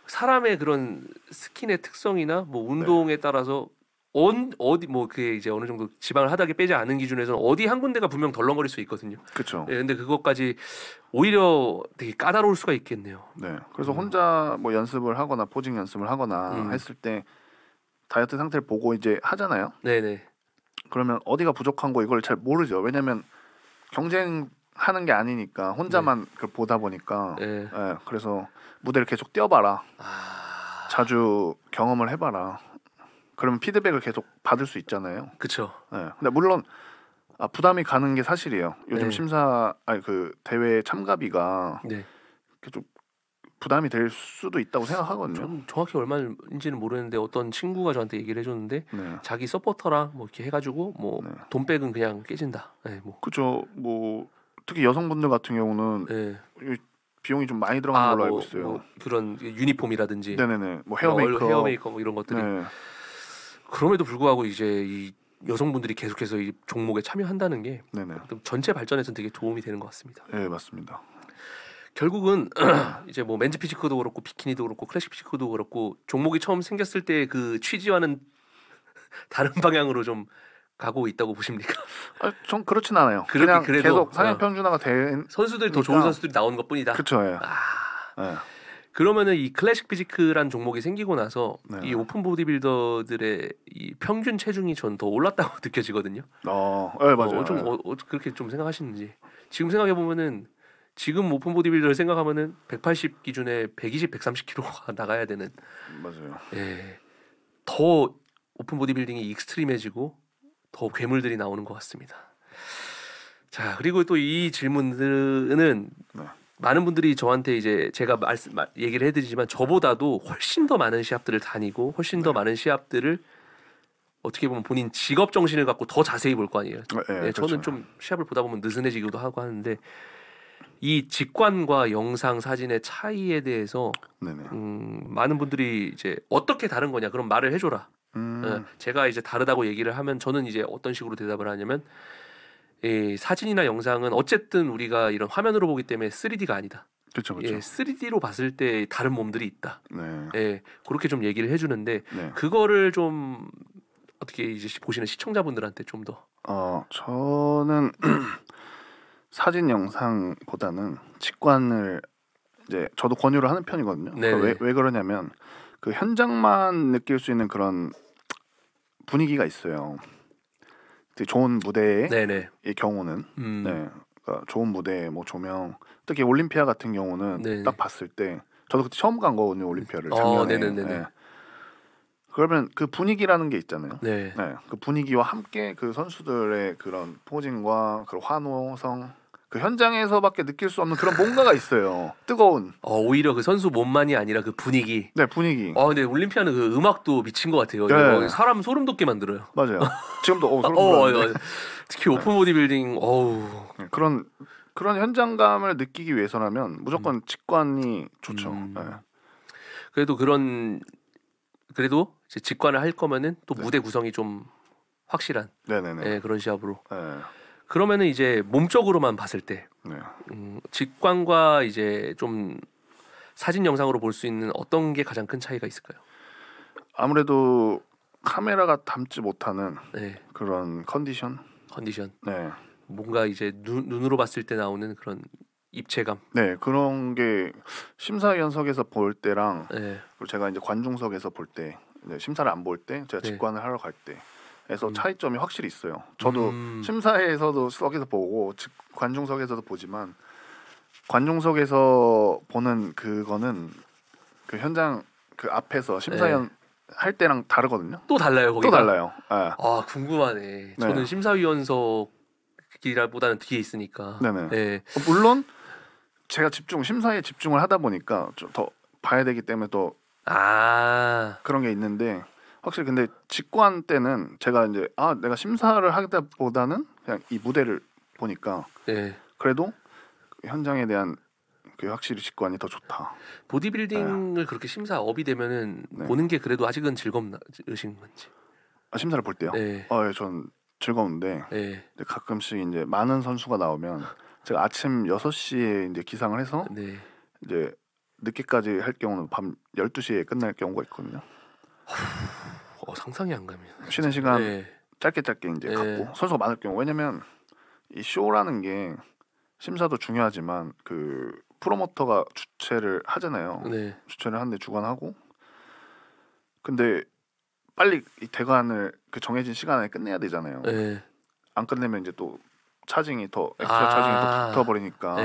사람의 그런 스킨의 특성이나 뭐 운동에 따라서 어디 뭐 그게 이제 어느 정도 지방을 하다하게 빼지 않은 기준에서는 어디 한 군데가 분명 덜렁거릴 수 있거든요. 그렇죠. 근데 그것까지 오히려 되게 까다로울 수가 있겠네요. 그래서 혼자 뭐 연습을 하거나 포징 연습을 하거나 했을 때 다이어트 상태를 보고 이제 하잖아요. 그러면 어디가 부족한 거 이걸 잘 모르죠. 왜냐면 경쟁하는 게 아니니까 혼자만 그걸 보다 보니까 그래서 무대를 계속 뛰어봐라. 자주 경험을 해봐라. 그러면 피드백을 계속 받을 수 있잖아요. 그렇죠. 근데 물론 부담이 가는 게 사실이에요. 요즘 그 대회 참가비가 좀 부담이 될 수도 있다고 생각하거든요. 저는 정확히 얼마인지는 모르는데 어떤 친구가 저한테 얘기를 해줬는데 자기 서포터랑 뭐 이렇게 해가지고 뭐 돈백은 그냥 깨진다. 그렇죠. 뭐 특히 여성분들 같은 경우는 비용이 좀 많이 들어가는 걸로 알고 있어요. 뭐 그런 유니폼이라든지, 뭐 헤어 메이크업 뭐 이런 것들이. 그럼에도 불구하고 이제 이 여성분들이 계속해서 이 종목에 참여한다는 게 전체 발전에서는 되게 도움이 되는 것 같습니다. 네, 맞습니다. 결국은 이제 뭐 맨즈 피지크도 그렇고 비키니도 그렇고 클래식 피지크도 그렇고 종목이 처음 생겼을 때 그 취지와는 다른 방향으로 좀 가고 있다고 보십니까? 전 그렇진 않아요. 그냥 그래도, 계속 상향 평준화가 된 선수들이 더 좋은 선수들이 나오는 것뿐이다. 그렇죠. 그러면은 이 클래식 피지크란 종목이 생기고 나서 이 오픈 보디빌더들의 이 평균 체중이 전 더 올랐다고 느껴지거든요. 맞아요. 그렇게 좀 생각하시는지. 지금 생각해 보면은 지금 오픈 보디빌더를 생각하면은 180 기준에 120, 130kg가 나가야 되는. 맞아요. 더 오픈 보디빌딩이 익스트림해지고 더 괴물들이 나오는 것 같습니다. 자, 그리고 또 이 질문들은 많은 분들이 저한테 이제 제가 얘기를 해드리지만 저보다도 훨씬 더 많은 시합들을 다니고 훨씬 더 많은 시합들을 어떻게 보면 본인 직업 정신을 갖고 더 자세히 볼 거 아니에요. 저는 좀 시합을 보다 보면 느슨해지기도 하고 하는데 이 직관과 영상 사진의 차이에 대해서 많은 분들이 이제 어떻게 다른 거냐 그런 말을 해줘라. 제가 이제 다르다고 얘기를 하면 저는 이제 어떤 식으로 대답을 하냐면 이 사진이나 영상은 어쨌든 우리가 이런 화면으로 보기 때문에 3D가 아니다. 그렇죠. 3D로 봤을 때 다른 몸들이 있다. 그렇게 좀 얘기를 해주는데 그거를 좀 어떻게 이제 보시는 시청자분들한테 좀 더. 저는 사진 영상보다는 직관을 이제 저도 권유를 하는 편이거든요. 그러니까 왜 그러냐면 그 현장만 느낄 수 있는 그런 분위기가 있어요. 되게 좋은 무대의 경우는 그러니까 좋은 무대 뭐 조명 특히 올림피아 같은 경우는 딱 봤을 때 저도 그때 처음 간 거거든요 올림피아를 작년에. 네네네. 네. 그러면 그 분위기라는 게 있잖아요. 네. 네. 그 분위기와 함께 그 선수들의 그런 포징과 그 환호성, 그 현장에서밖에 느낄 수 없는 그런 뭔가가 있어요. 뜨거운. 오히려 그 선수 몸만이 아니라 그 분위기. 네, 분위기. 근데 올림피아는 그 음악도 미친 것 같아요. 네. 이거 사람 소름 돋게 만들어요. 맞아요. 지금도 소름 돋는데. 특히 오픈 보디빌딩. 네, 그런 현장감을 느끼기 위해서라면 무조건 직관이 좋죠. 네. 그래도 이제 직관을 할 거면은 또 네. 무대 구성이 좀 확실한 네네네. 그런 시합으로. 네. 그러면은 이제 몸적으로만 봤을 때 네. 직관과 이제 좀 사진 영상으로 볼 수 있는 어떤 게 가장 큰 차이가 있을까요? 아무래도 카메라가 담지 못하는 네. 그런 컨디션. 네. 뭔가 이제 눈으로 봤을 때 나오는 그런 입체감. 네, 그런 게 심사위원석에서 볼 때랑 네. 그리고 제가 이제 관중석에서 볼 때, 심사를 안 볼 때, 제가 네. 직관을 하러 갈 때에서 차이점이 확실히 있어요. 저도 심사에서도 석에서 보고 관중석에서도 보지만 관중석에서 보는 그거는 그 현장 그 앞에서 심사위원 할 때랑 다르거든요. 또 달라요, 거기가? 또 달라요. 네. 궁금하네. 저는 심사위원석이라보다는 뒤에 있으니까. 네네. 네. 물론 제가 심사에 집중을 하다 보니까 좀 더 봐야 되기 때문에 또 그런 게 있는데 확실히 근데 직관 때는 제가 이제 내가 심사를 하기보다는 그냥 이 무대를 보니까 그래도 현장에 대한 그 확실히 직관이 더 좋다. 보디빌딩을 그렇게 심사업이 되면은 보는 게 그래도 아직은 즐거우신 건지. 심사를 볼 때요? 네. 전 즐거운데 가끔씩 이제 많은 선수가 나오면 제가 아침 6시에 이제 기상을 해서 이제 늦게까지 할 경우는 밤 12시에 끝날 경우가 있거든요. 상상이 안 가면 쉬는 시간 짧게 이제 갖고 선수가 많을 경우. 왜냐면 이 쇼라는 게 심사도 중요하지만 그 프로모터가 주최를 하잖아요. 주최를 하는데 주관하고 근데 빨리 이 대관을 그 정해진 시간에 끝내야 되잖아요. 안 끝내면 이제 또 차징이 더 엑스트라 차징이 더 붙어버리니까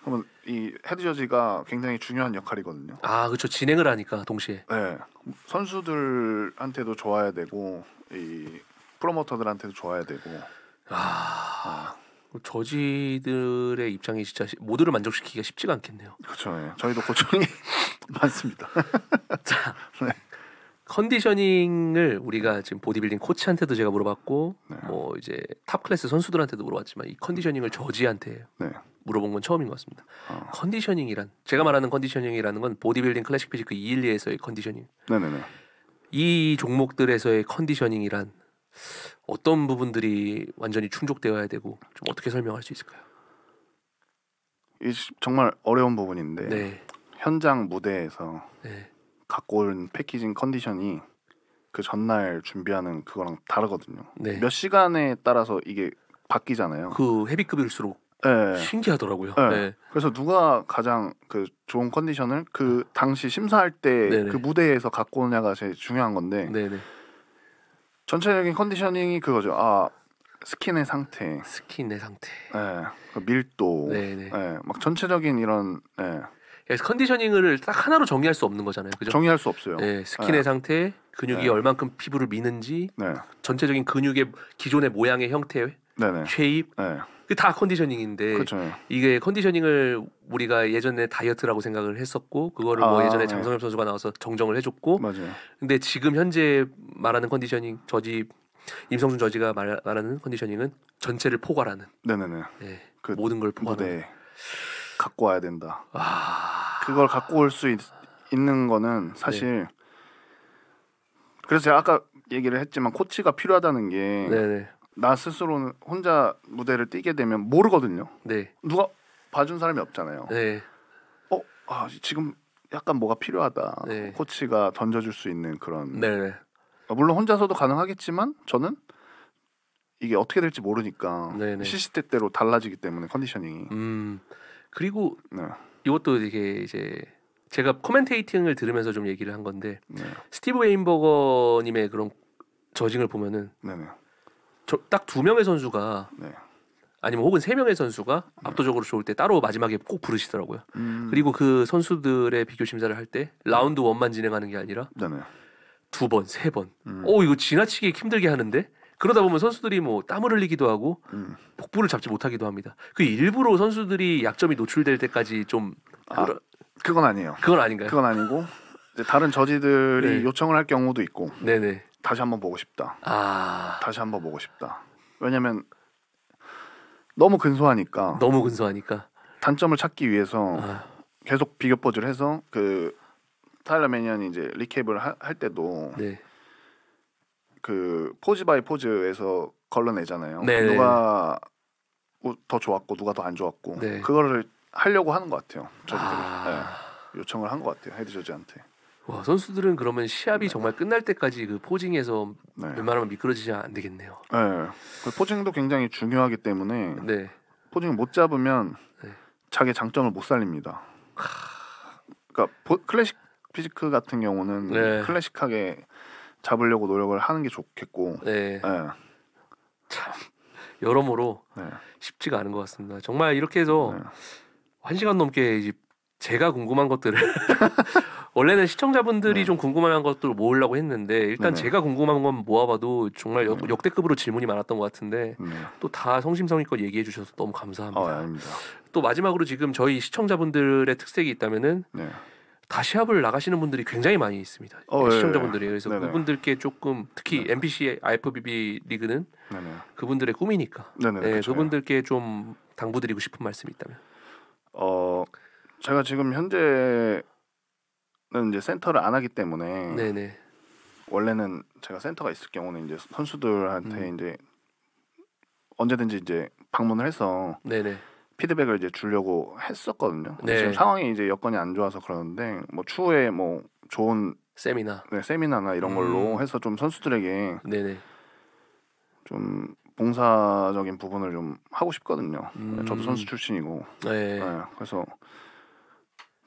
그러면 이 헤드 저지가 굉장히 중요한 역할이거든요. 그렇죠. 진행을 하니까 동시에. 네, 선수들한테도 좋아야 되고 이 프로모터들한테도 좋아야 되고. 저지들의 입장이 진짜 모두를 만족시키기가 쉽지가 않겠네요. 그렇죠. 저희도 고충이 많습니다. 자, 컨디셔닝을 우리가 지금 보디빌딩 코치한테도 제가 물어봤고 뭐 이제 탑 클래스 선수들한테도 물어봤지만 이 컨디셔닝을 저지한테 물어본 건 처음인 것 같습니다. 컨디셔닝이란 제가 말하는 컨디셔닝이라는 건 보디빌딩 클래식 피지크 212에서의 컨디셔닝. 이 종목들에서의 컨디셔닝이란 어떤 부분들이 완전히 충족되어야 되고 좀 어떻게 설명할 수 있을까요? 이 정말 어려운 부분인데 현장 무대에서 갖고 온 패키징 컨디션이 그 전날 준비하는 그거랑 다르거든요. 몇 시간에 따라서 이게 바뀌잖아요. 그 헤비급일수록 신기하더라고요. 그래서 누가 가장 그 좋은 컨디션을 그 당시 심사할 때 그 무대에서 갖고 오냐가 제일 중요한 건데 전체적인 컨디셔닝이 그거죠. 스킨의 상태, 그 밀도, 막 전체적인 이런 그래서 컨디셔닝을 딱 하나로 정의할 수 없는 거잖아요. 그죠? 정의할 수 없어요. 스킨의 상태, 근육이 얼만큼 피부를 미는지, 전체적인 근육의 기존의 모양의 형태, 쉐입, 그게 다 컨디셔닝인데 그렇죠. 이게 컨디셔닝을 우리가 예전에 다이어트라고 생각을 했었고 그거를 뭐 예전에 장성엽 선수가 나와서 정정을 해줬고, 근데 지금 현재 말하는 컨디셔닝 임성준 저지가 말하는 컨디셔닝은 전체를 포괄하는, 그 모든 걸 포괄하는. 갖고 와야 된다. 그걸 갖고 올 수 있는 거는 사실 그래서 제가 아까 얘기를 했지만 코치가 필요하다는 게 나 스스로는 혼자 무대를 뛰게 되면 모르거든요. 누가 봐준 사람이 없잖아요. 지금 약간 뭐가 필요하다. 코치가 던져줄 수 있는 그런. 물론 혼자서도 가능하겠지만 저는 이게 어떻게 될지 모르니까 시시때때로 달라지기 때문에 컨디셔닝이. 그리고 이것도 이게 이제 제가 코멘테이팅을 들으면서 좀 얘기를 한 건데 스티브 웨인버거님의 그런 저징을 보면은 딱 2명의 선수가 아니면 혹은 3명의 선수가 압도적으로 좋을 때 따로 마지막에 꼭 부르시더라고요. 그리고 그 선수들의 비교 심사를 할 때 라운드 1만 진행하는 게 아니라 네네. 2번, 3번. 이거 지나치게 힘들게 하는데 그러다 보면 선수들이 뭐 땀을 흘리기도 하고 복부를 잡지 못하기도 합니다. 그 일부러 선수들이 약점이 노출될 때까지 좀 그건 아니에요. 그건 아닌가요? 그건 아니고 이제 다른 저지들이 네. 요청을 할 경우도 있고. 네네. 다시 한번 보고 싶다. 다시 한번 보고 싶다. 왜냐면 너무 근소하니까. 단점을 찾기 위해서 계속 비교 포즈를 해서 그 타일러 매니언이 이제 리캡을 할 때도 네. 그 포즈 바이 포즈에서 걸러내잖아요. 네네. 누가 더 좋았고 누가 더 안 좋았고 네. 그거를 하려고 하는 것 같아요. 저지들이 요청을 한 것 같아요. 헤드 저지한테. 와, 선수들은 그러면 시합이 정말 끝날 때까지 그 포징에서 네. 웬만하면 미끄러지지 안 되겠네요. 네. 그 포징도 굉장히 중요하기 때문에 네. 포징을 못 잡으면 네. 자기 장점을 못 살립니다. 그러니까 클래식 피지크 같은 경우는 네. 클래식하게 잡으려고 노력을 하는 게 좋겠고. 네. 네. 참 여러모로 네. 쉽지가 않은 것 같습니다. 정말 이렇게 해서 네. 1시간 넘게 이제 제가 궁금한 것들을 원래는 시청자분들이 네. 좀 궁금한 것들을 모으려고 했는데 일단 네네. 제가 궁금한 건 모아봐도 정말 역대급으로 질문이 많았던 것 같은데 네. 또 다 성심성의껏 얘기해 주셔서 너무 감사합니다. 아닙니다. 또 마지막으로 지금 저희 시청자분들의 특색이 있다면은 네. 다 시합을 나가시는 분들이 굉장히 많이 있습니다. 시청자분들이. 그래서 네네. 그분들께 조금 특히 NPC IFBB 리그는 네네. 그분들의 꿈이니까 네네. 네, 그렇죠. 그분들께 좀 당부드리고 싶은 말씀이 있다면. 제가 지금 현재는 이제 센터를 안 하기 때문에 네네. 원래는 제가 센터가 있을 경우는 이제 선수들한테 이제 언제든지 이제 방문을 해서 네네. 피드백을 이제 주려고 했었거든요. 네. 지금 상황이 이제 여건이 안 좋아서 그러는데 뭐 추후에 뭐 좋은 세미나나 이런 걸로 해서 좀 선수들에게 네네. 좀 봉사적인 부분을 좀 하고 싶거든요. 저도 선수 출신이고. 네. 그래서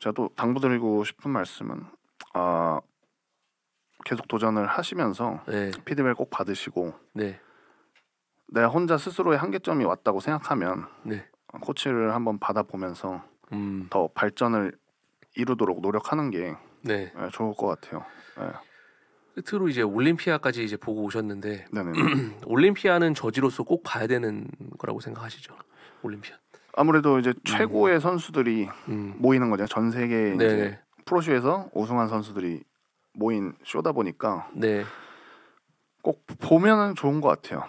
제가 또 당부드리고 싶은 말씀은 계속 도전을 하시면서 네. 피드백을 꼭 받으시고 네. 내가 혼자 스스로의 한계점이 왔다고 생각하면 네. 코치를 한번 받아보면서 더 발전을 이루도록 노력하는 게 네. 좋을 것 같아요. 네. 끝으로 이제 올림피아까지 이제 보고 오셨는데 네네. 올림피아는 저지로서 꼭 봐야 되는 거라고 생각하시죠? 올림피아. 아무래도 이제 최고의 선수들이 모이는 거죠. 전 세계 이제 프로쇼에서 우승한 선수들이 모인 쇼다 보니까 네. 꼭 보면은 좋은 것 같아요.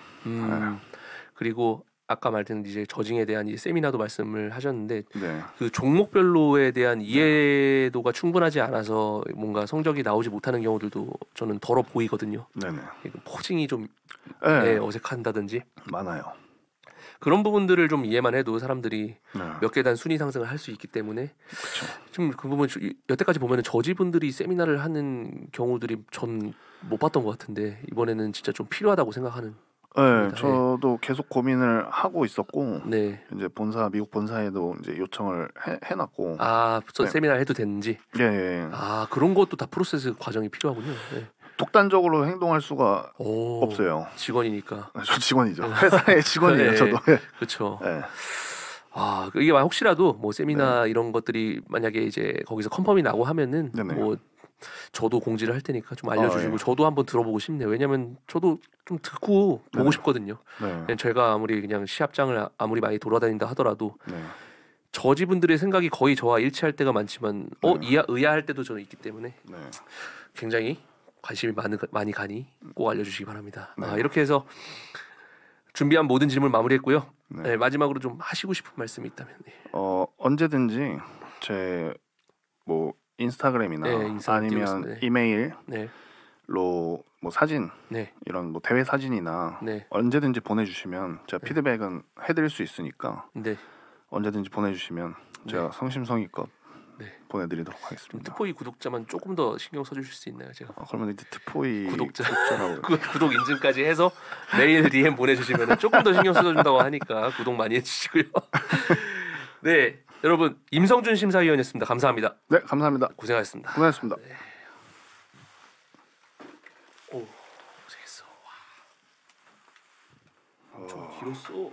그리고 아까 말했던 이제 저징에 대한 이 세미나도 말씀을 하셨는데 네. 그 종목별로에 대한 이해도가 충분하지 않아서 뭔가 성적이 나오지 못하는 경우들도 저는 덜어 보이거든요. 네네. 포징이 좀 네. 어색한다든지 많아요. 그런 부분들을 좀 이해만 해도 사람들이 네. 몇 계단 순위 상승을 할 수 있기 때문에 그렇죠. 좀 그 부분 여태까지 보면은 저지분들이 세미나를 하는 경우들이 전 못 봤던 것 같은데 이번에는 진짜 좀 필요하다고 생각하는. 네, 저도 계속 고민을 하고 있었고 네. 이제 미국 본사에도 이제 요청을 해놨고. 세미나 해도 되는지. 예. 그런 것도 다 프로세스 과정이 필요하군요. 네. 독단적으로 행동할 수가 없어요. 직원이니까. 저 직원이죠. 회사의 직원이에요. 저도. 그렇죠. 네. 이게 혹시라도 뭐 세미나 이런 것들이 만약에 이제 거기서 컨펌이 나고 하면은 뭐 저도 공지를 할 테니까 좀 알려주시고 저도 한번 들어보고 싶네요. 왜냐면 저도 좀 듣고 보고 싶거든요. 제가 아무리 그냥 시합장을 아무리 많이 돌아다닌다 하더라도 저지분들의 생각이 거의 저와 일치할 때가 많지만 의아할 때도 저는 있기 때문에 굉장히 관심이 많이 가니 꼭 알려주시기 바랍니다. 이렇게 해서 준비한 모든 질문 마무리했고요. 마지막으로 좀 하시고 싶은 말씀이 있다면. 언제든지 제 뭐 인스타그램이나 아니면 이메일로 뭐 사진 이런 뭐 대회 사진이나 언제든지 보내주시면 제가 피드백은 해드릴 수 있으니까 언제든지 보내주시면 제가 성심성의껏 보내드리도록 하겠습니다. 트포이 구독자만 조금 더 신경 써주실 수 있나요, 제가? 그러면 이제 트포이 구독자라고 구독 인증까지 해서 메일 DM 보내주시면 조금 더 신경 써준다고 하니까 구독 많이 해주시고요. 네, 여러분 임성준 심사위원이었습니다. 감사합니다. 네, 감사합니다. 고생하셨습니다. 고생하셨습니다. 고생했어. 와. 좀 길었어.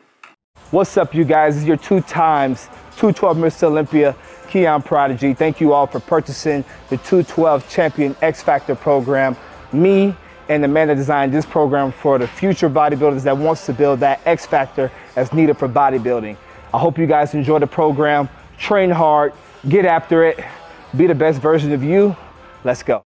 What's up, you guys? It's your 2 times 212 Mr. Olympia, Keon Prodigy. Thank you all for purchasing the 212 Champion X Factor program. Me and the man that designed this program for the future bodybuilders that wants to build that X Factor that's needed for bodybuilding. I hope you guys enjoy the program. Train hard, get after it, be the best version of you. Let's go.